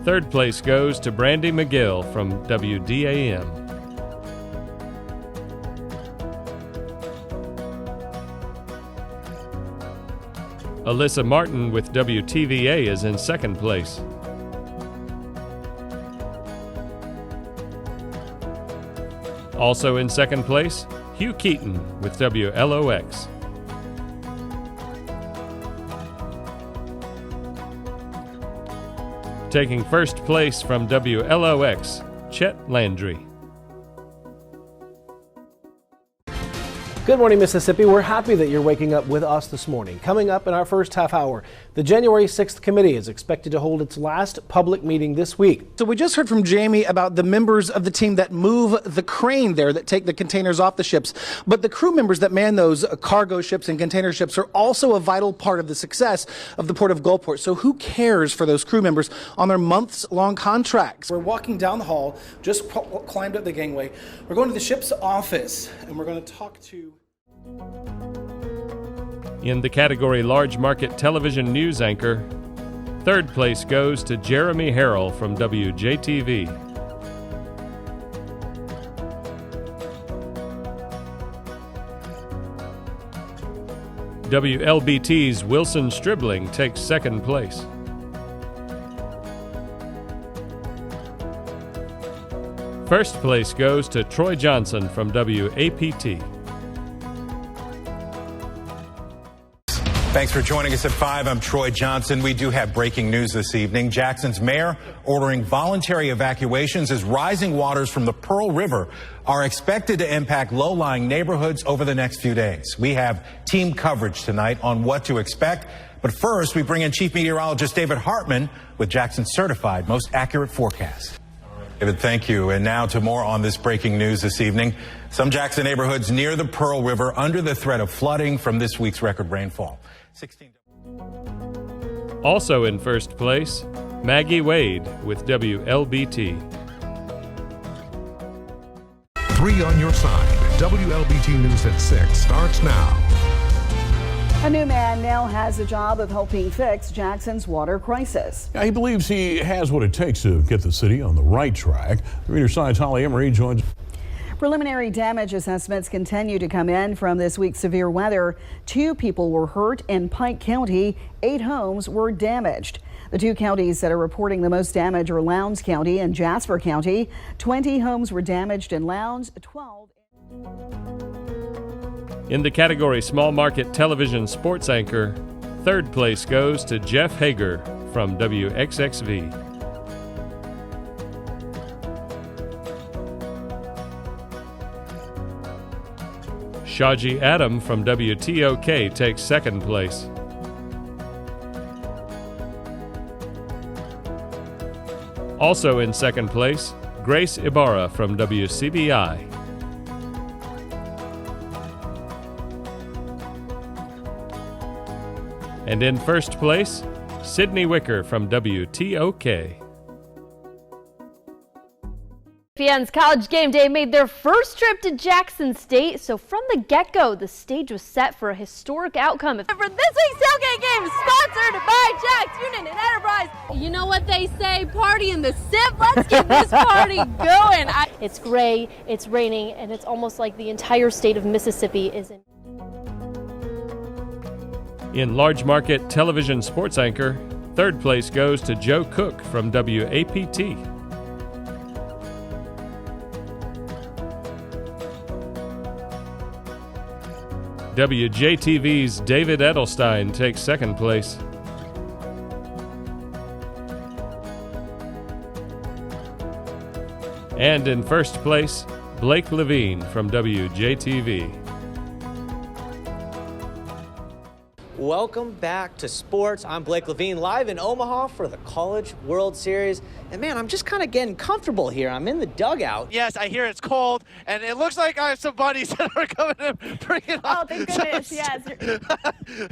third place goes to Brandy McGill from WDAM. Alyssa Martin with WTVA is in second place. Also in second place, Hugh Keaton with WLOX. Taking first place from WLOX, Chet Landry. Good morning, Mississippi. We're happy that you're waking up with us this morning. Coming up in our first half hour, the January 6th committee is expected to hold its last public meeting this week. So we just heard from Jamie about the members of the team that move the crane there that take the containers off the ships. But the crew members that man those cargo ships and container ships are also a vital part of the success of the Port of Gulfport. So who cares for those crew members on their months-long contracts? We're walking down the hall, just climbed up the gangway. We're going to the ship's office, and we're going to talk to... In the category Large Market Television News Anchor, third place goes to Jeremy Harrell from WJTV. WLBT's Wilson Stribling takes second place. First place goes to Troy Johnson from WAPT. Thanks for joining us at 5. I'm Troy Johnson. We do have breaking news this evening. Jackson's mayor ordering voluntary evacuations as rising waters from the Pearl River are expected to impact low-lying neighborhoods over the next few days. We have team coverage tonight on what to expect. But first, we bring in Chief Meteorologist David Hartman with Jackson's certified most accurate forecast. David, thank you. And now to more on this breaking news this evening. Some Jackson neighborhoods near the Pearl River under the threat of flooding from this week's record rainfall. Also in first place, Maggie Wade with WLBT. 3 on your side. WLBT News at 6 starts now. A new man now has the job of helping fix Jackson's water crisis. Yeah, he believes he has what it takes to get the city on the right track. The Reader Side's Holly Emery joins. Preliminary damage assessments continue to come in from this week's severe weather. 2 people were hurt in Pike County. 8 homes were damaged. The 2 counties that are reporting the most damage are Lowndes County and Jasper County. 20 homes were damaged in Lowndes, 12. In the category Small Market Television Sports Anchor, third place goes to Jeff Hager from WXXV. Shaji Adam from WTOK takes second place. Also in second place, Grace Ibarra from WCBI. And in first place, Sydney Wicker from WTOK. ESPN's College Game Day made their first trip to Jackson State, so from the get-go, the stage was set for a historic outcome. For this week's tailgate game, sponsored by Jax Union and Enterprise. You know what they say, party in the SIP. Let's get this party going. It's gray, it's raining, and it's almost like the entire state of Mississippi is in. In large market television sports anchor, third place goes to Joe Cook from WAPT. WJTV's David Edelstein takes second place. And in first place, Blake Levine from WJTV. Welcome back to sports. I'm Blake Levine, live in Omaha for the College World Series. And man, I'm just kind of getting comfortable here. I'm in the dugout. Yes, I hear it's cold, and it looks like I have some buddies that are coming in, bringing Oh, thank goodness, yes.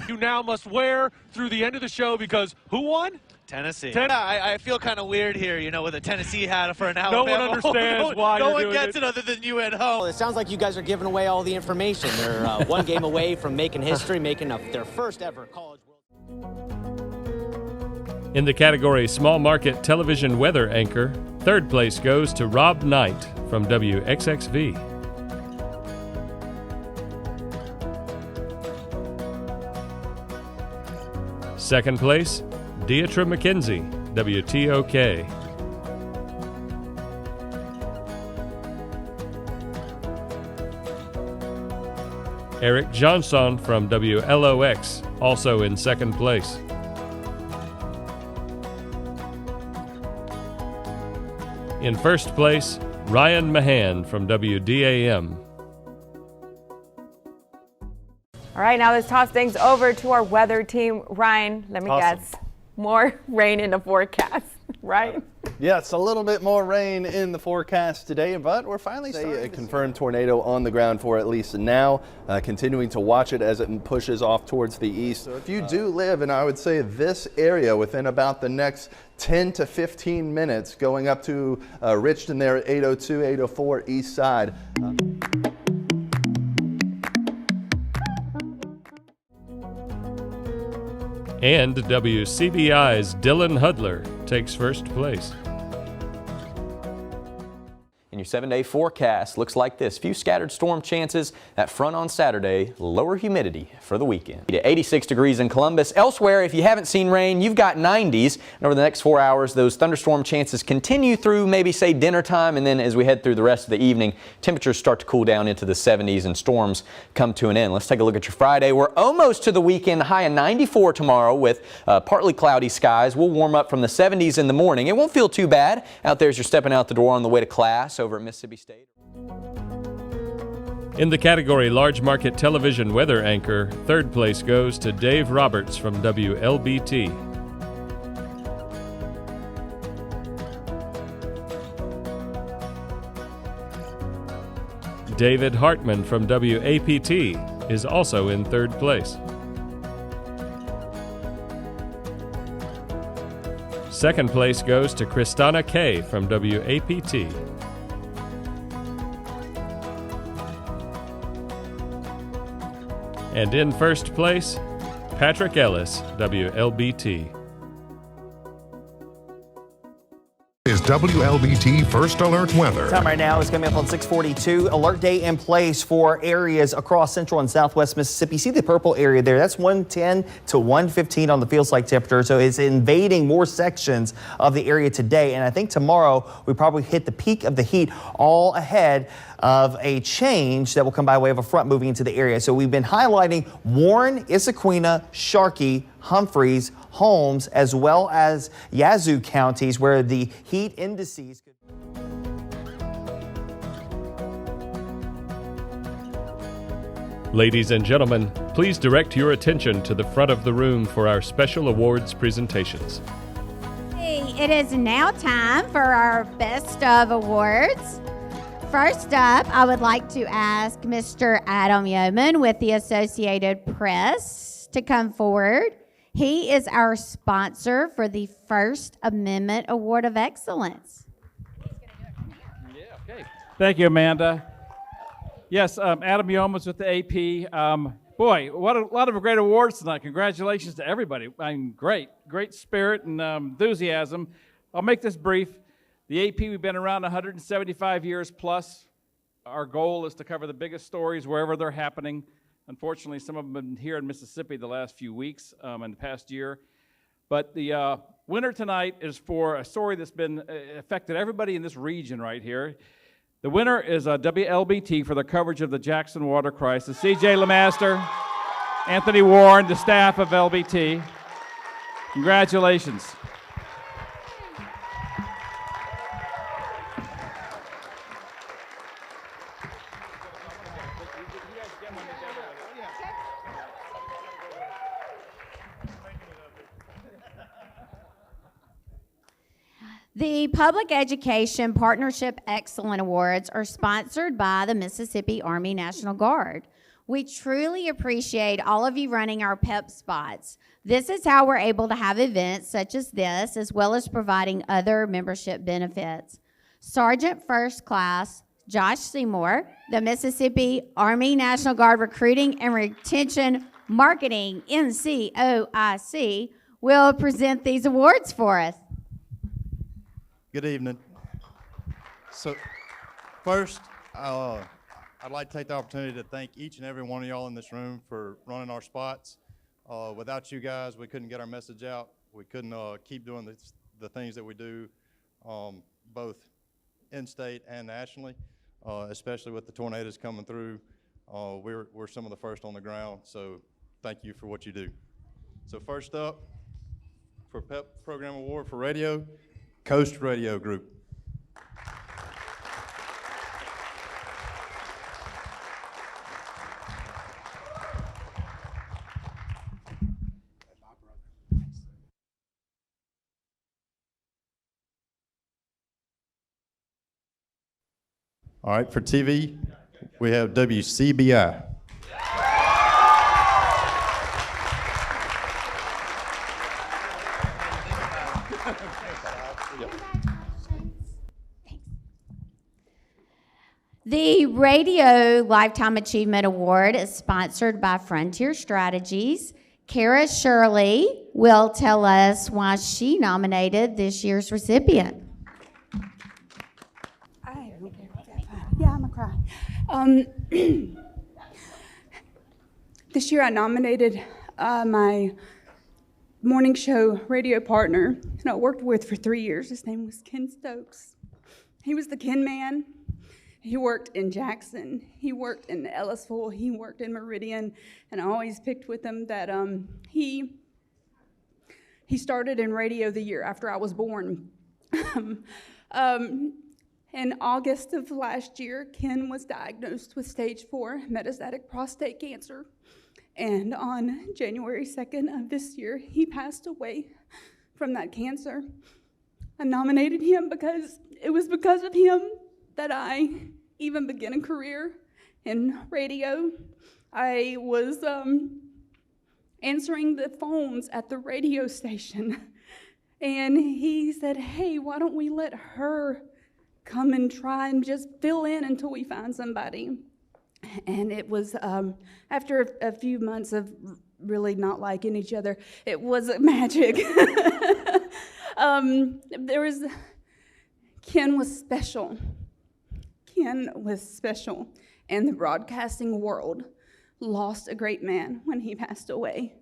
You now must wear through the end of the show because who won? Tennessee. I feel kind of weird here, you know, with a Tennessee hat for an Alabama. No one understands why no you're one doing gets it other than you at home. Well, it sounds like you guys are giving away all the information. They're one game away from making history, making their first ever College World. In the category Small Market Television Weather Anchor, third place goes to Rob Knight from WXXV. Second place, Deatra McKenzie, WTOK. Eric Johnson from WLOX, also in second place. In first place, Ryan Mahan from WDAM. All right, now let's toss things over to our weather team. Ryan, let me guess. More rain in the forecast, right? Yes, a little bit more rain in the forecast today, but we're finally starting a confirmed tornado on the ground for at least now, continuing to watch it as it pushes off towards the east. So if you do live in, I would say, this area within about the next 10 to 15 minutes, going up to Richton there at 802, 804 east side. And WCBI's Dylan Hudler takes first place. In your 7-day forecast, looks like this. Few scattered storm chances. That front on Saturday, lower humidity for the weekend. 86 degrees in Columbus. Elsewhere, if you haven't seen rain, you've got 90s. And over the next 4 hours, those thunderstorm chances continue through maybe, say, dinner time. And then as we head through the rest of the evening, temperatures start to cool down into the 70s and storms come to an end. Let's take a look at your Friday. We're almost to the weekend. High of 94 tomorrow with partly cloudy skies. We'll warm up from the 70s in the morning. It won't feel too bad out there as you're stepping out the door on the way to class over at Mississippi State. In the category Large Market Television Weather Anchor, third place goes to Dave Roberts from WLBT. David Hartman from WAPT is also in third place. Second place goes to Kristana Kay from WAPT. And in first place, Patrick Ellis, WLBT. Is WLBT First Alert Weather. Time right now is coming up on 6:42. Alert day in place for areas across central and southwest Mississippi. See the purple area there? That's 110 to 115 on the feels like temperature. So it's invading more sections of the area today. And I think tomorrow we probably hit the peak of the heat all ahead of a change that will come by way of a front moving into the area. So we've been highlighting Warren, Issaquena, Sharkey, Humphreys, Holmes, as well as Yazoo counties where the heat indices could... Ladies and gentlemen, please direct your attention to the front of the room for our special awards presentations. Hey, it is now time for our Best of Awards. First up, I would like to ask Mr. Adam Yeoman with the Associated Press to come forward. He is our sponsor for the First Amendment Award of Excellence. Thank you, Amanda. Yes, Adam Yeoman's with the AP. Boy, what a lot of great awards tonight. Congratulations to everybody. I mean, great spirit and enthusiasm. I'll make this brief. The AP, we've been around 175 years plus. Our goal is to cover the biggest stories wherever they're happening. Unfortunately, some of them have been here in Mississippi the last few weeks and the past year. But the winner tonight is for a story that's been affected everybody in this region right here. The winner is WLBT for the coverage of the Jackson water crisis. C.J. Lemaster, Anthony Warren, the staff of LBT. Congratulations. The Public Education Partnership Excellence Awards are sponsored by the Mississippi Army National Guard. We truly appreciate all of you running our PEP spots. This is how we're able to have events such as this, as well as providing other membership benefits. Sergeant First Class Josh Seymour, the Mississippi Army National Guard Recruiting and Retention Marketing, NCOIC, will present these awards for us. Good evening. So first, I'd like to take the opportunity to thank each and every one of y'all in this room for running our spots. Without you guys, we couldn't get our message out. We couldn't keep doing the things that we do, both in-state and nationally, especially with the tornadoes coming through. We're some of the first on the ground, so thank you for what you do. So first up, for PEP Program Award for Radio, Coast Radio Group. All right, for TV, we have WCBI. The Radio Lifetime Achievement Award is sponsored by Frontier Strategies. Kara Shirley will tell us why she nominated this year's recipient. Yeah, I'm gonna cry. This year I nominated my morning show radio partner, and I worked with for 3 years. His name was Ken Stokes. He was the Ken man. He worked in Jackson, he worked in Ellisville, he worked in Meridian, and I always picked with him that he started in radio the year after I was born. In August of last year, Ken was diagnosed with stage 4 metastatic prostate cancer, and on January 2nd of this year, he passed away from that cancer. I nominated him because it was because of him that I even began a career in radio. I was answering the phones at the radio station, and he said, hey, why don't we let her come and try and just fill in until we find somebody. And it was after a few months of really not liking each other, it was magic. Ken was special. Ken was special, and the broadcasting world lost a great man when he passed away.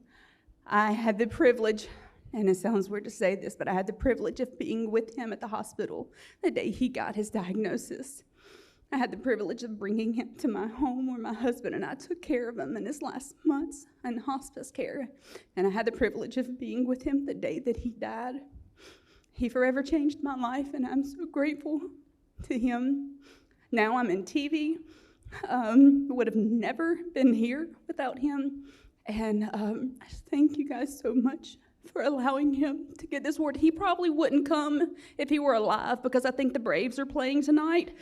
I had the privilege, and it sounds weird to say this, but I had the privilege of being with him at the hospital the day he got his diagnosis. I had the privilege of bringing him to my home where my husband and I took care of him in his last months in hospice care. And I had the privilege of being with him the day that he died. He forever changed my life, and I'm so grateful to him. Now I'm in TV. Would have never been here without him. And I just thank you guys so much for allowing him to get this award. He probably wouldn't come if he were alive, because I think the Braves are playing tonight.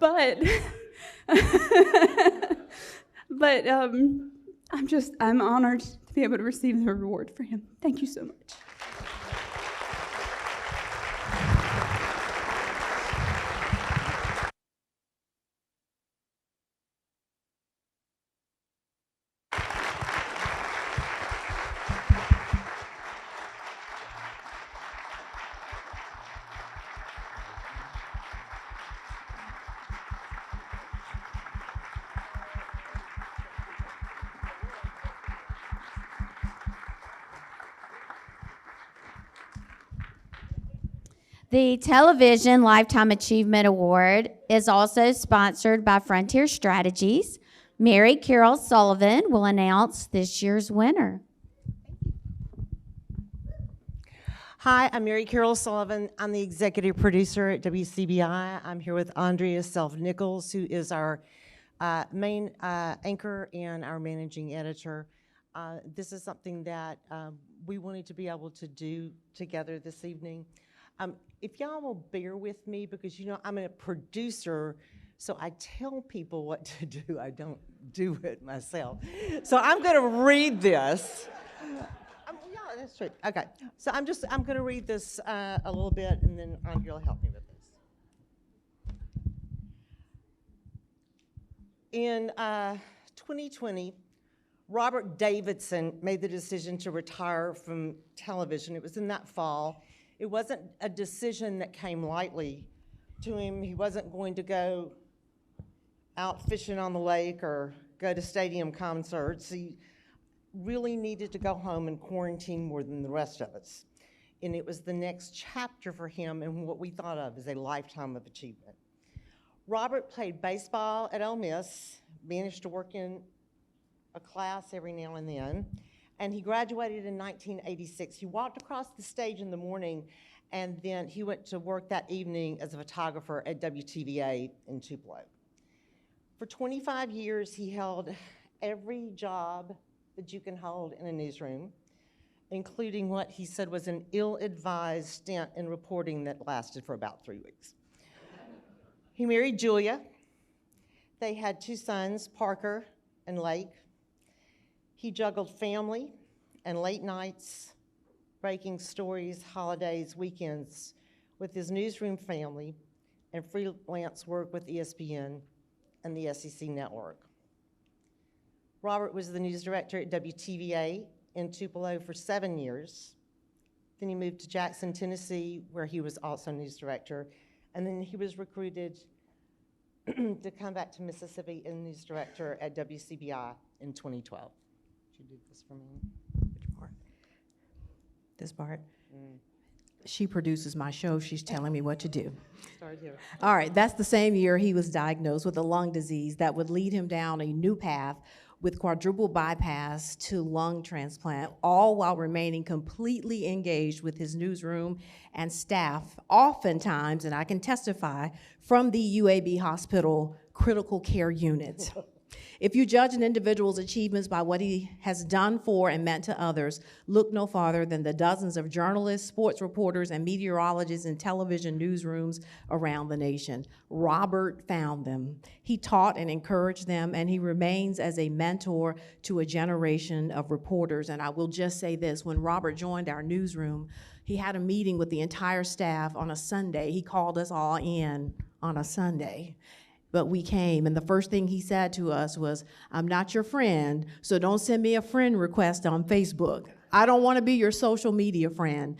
But I'm honored to be able to receive the reward for him. Thank you so much. The Television Lifetime Achievement Award is also sponsored by Frontier Strategies. Mary Carol Sullivan will announce this year's winner. Hi, I'm Mary Carol Sullivan. I'm the executive producer at WCBI. I'm here with Andrea Self-Nichols, who is our main anchor and our managing editor. This is something that we wanted to be able to do together this evening. If y'all will bear with me, because you know I'm a producer, so I tell people what to do. I don't do it myself. So I'm going to read this. Yeah, that's true. Okay, so I'm going to read this a little bit, and then Andrea will help me with this. In 2020, Robert Davidson made the decision to retire from television. It was in that fall. It wasn't a decision that came lightly to him. He wasn't going to go out fishing on the lake or go to stadium concerts. He really needed to go home and quarantine more than the rest of us. And it was the next chapter for him and what we thought of as a lifetime of achievement. Robert played baseball at Ole Miss, managed to work in a class every now and then, and he graduated in 1986. He walked across the stage in the morning, and then he went to work that evening as a photographer at WTVA in Tupelo. For 25 years, he held every job that you can hold in a newsroom, including what he said was an ill-advised stint in reporting that lasted for about 3 weeks. He married Julia. They had 2 sons, Parker and Lake. He juggled family and late nights, breaking stories, holidays, weekends with his newsroom family and freelance work with ESPN and the SEC network. Robert was the news director at WTVA in Tupelo for 7 years. Then he moved to Jackson, Tennessee, where he was also news director. And then he was recruited to come back to Mississippi as news director at WCBI in 2012. You did this for me. Which part? This part? She produces my show. She's telling me what to do. Start here. All right, that's the same year he was diagnosed with a lung disease that would lead him down a new path with quadruple bypass to lung transplant, all while remaining completely engaged with his newsroom and staff, oftentimes, and I can testify, from the UAB Hospital critical care unit. If you judge an individual's achievements by what he has done for and meant to others, look no farther than the dozens of journalists, sports reporters, and meteorologists in television newsrooms around the nation. Robert found them. He taught and encouraged them, and he remains as a mentor to a generation of reporters. And I will just say this, when Robert joined our newsroom, he had a meeting with the entire staff on a Sunday. He called us all in on a Sunday. But we came, and the first thing he said to us was, I'm not your friend, so don't send me a friend request on Facebook. I don't want to be your social media friend.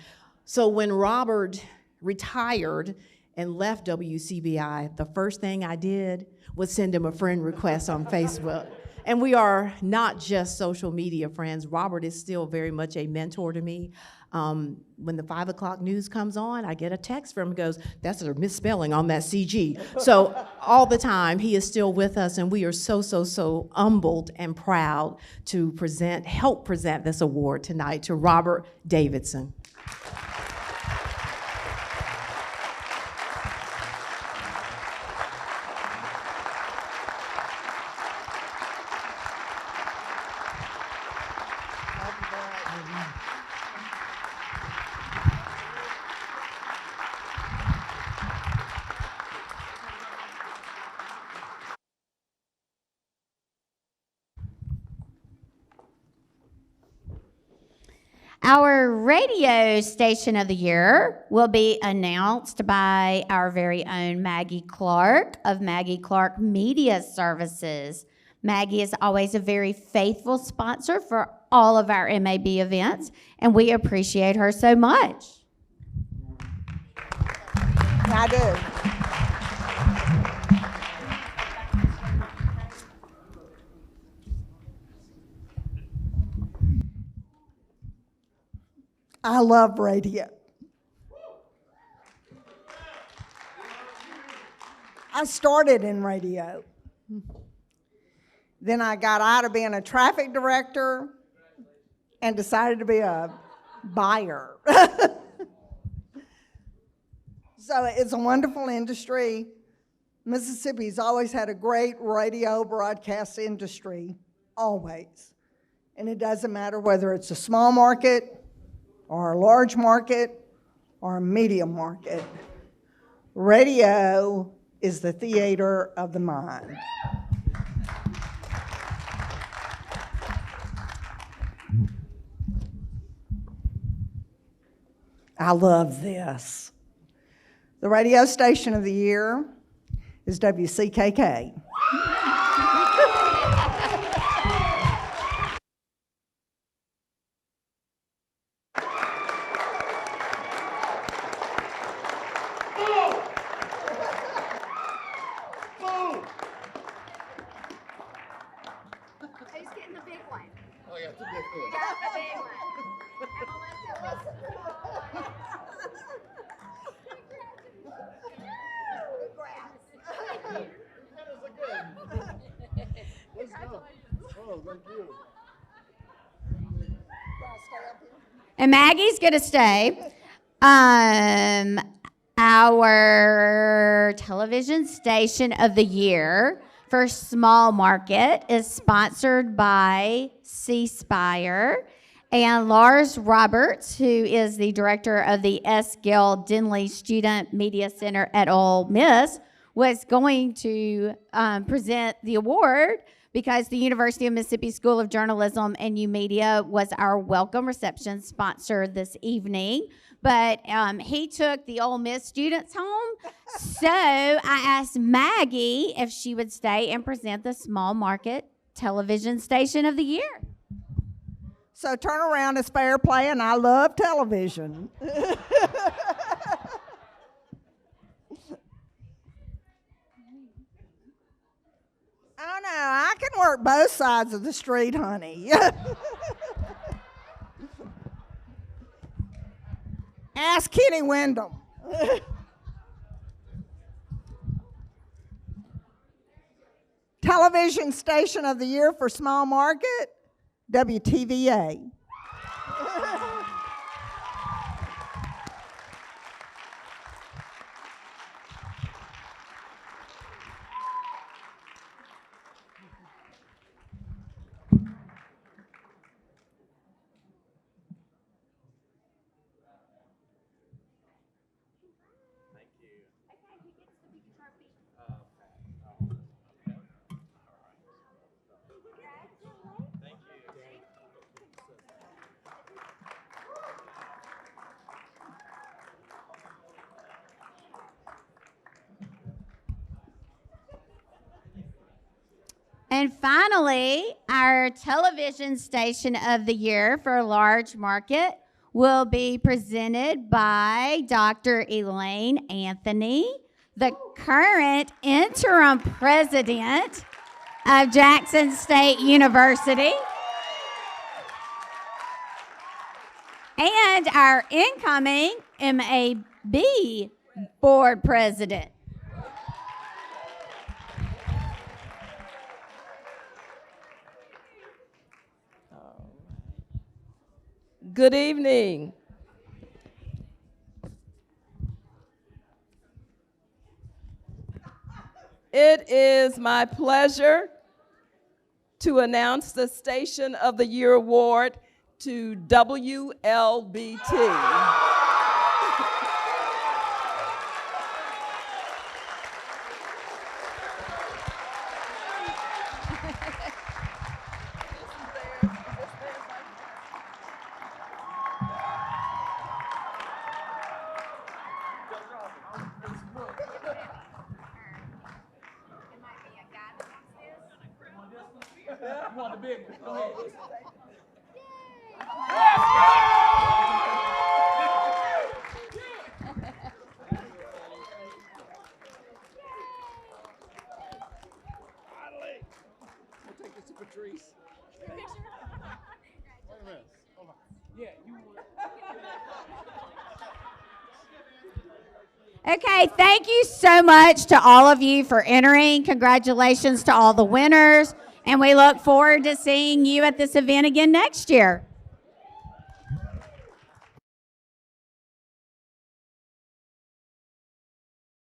So when Robert retired and left WCBI, the first thing I did was send him a friend request on Facebook. And we are not just social media friends. Robert is still very much a mentor to me. When the 5 o'clock news comes on, I get a text from him, goes, that's a misspelling on that CG. So all the time, he is still with us, and we are so humbled and proud to help present this award tonight to Robert Davidson. Our radio station of the year will be announced by our very own Maggie Clark of Maggie Clark Media Services. Maggie is always a very faithful sponsor for all of our MAB events, and we appreciate her so much. I do. I love radio. I started in radio. Then I got out of being a traffic director and decided to be a buyer. So it's a wonderful industry. Mississippi's always had a great radio broadcast industry, always. And it doesn't matter whether it's a small market or a large market or a medium market. Radio is the theater of the mind. I love this. The radio station of the year is WCKK. Who's getting the big one? Oh, yeah, it's a big one. Yeah, the big one. Let's go. Oh, thank you. And Maggie's gonna stay. Our television station of the year for small market is sponsored by C Spire. And Lars Roberts, who is the director of the S. Gill Denley Student Media Center at Ole Miss, was going to present the award because the University of Mississippi School of Journalism and New Media was our welcome reception sponsor this evening. But he took the Ole Miss students home. So I asked Maggie if she would stay and present the small market television station of the year. So turn around is fair play, and I love television. Oh, no, I can work both sides of the street, honey. Ask Kenny Wyndham. Television station of the year for small market, WTVA. And finally, our television station of the year for a large market will be presented by Dr. Elaine Anthony, the current interim president of Jackson State University. And our incoming MAB board president. Good evening. It is my pleasure to announce the Station of the Year Award to WLBT. Okay, thank you so much to all of you for entering. Congratulations to all the winners, and we look forward to seeing you at this event again next year.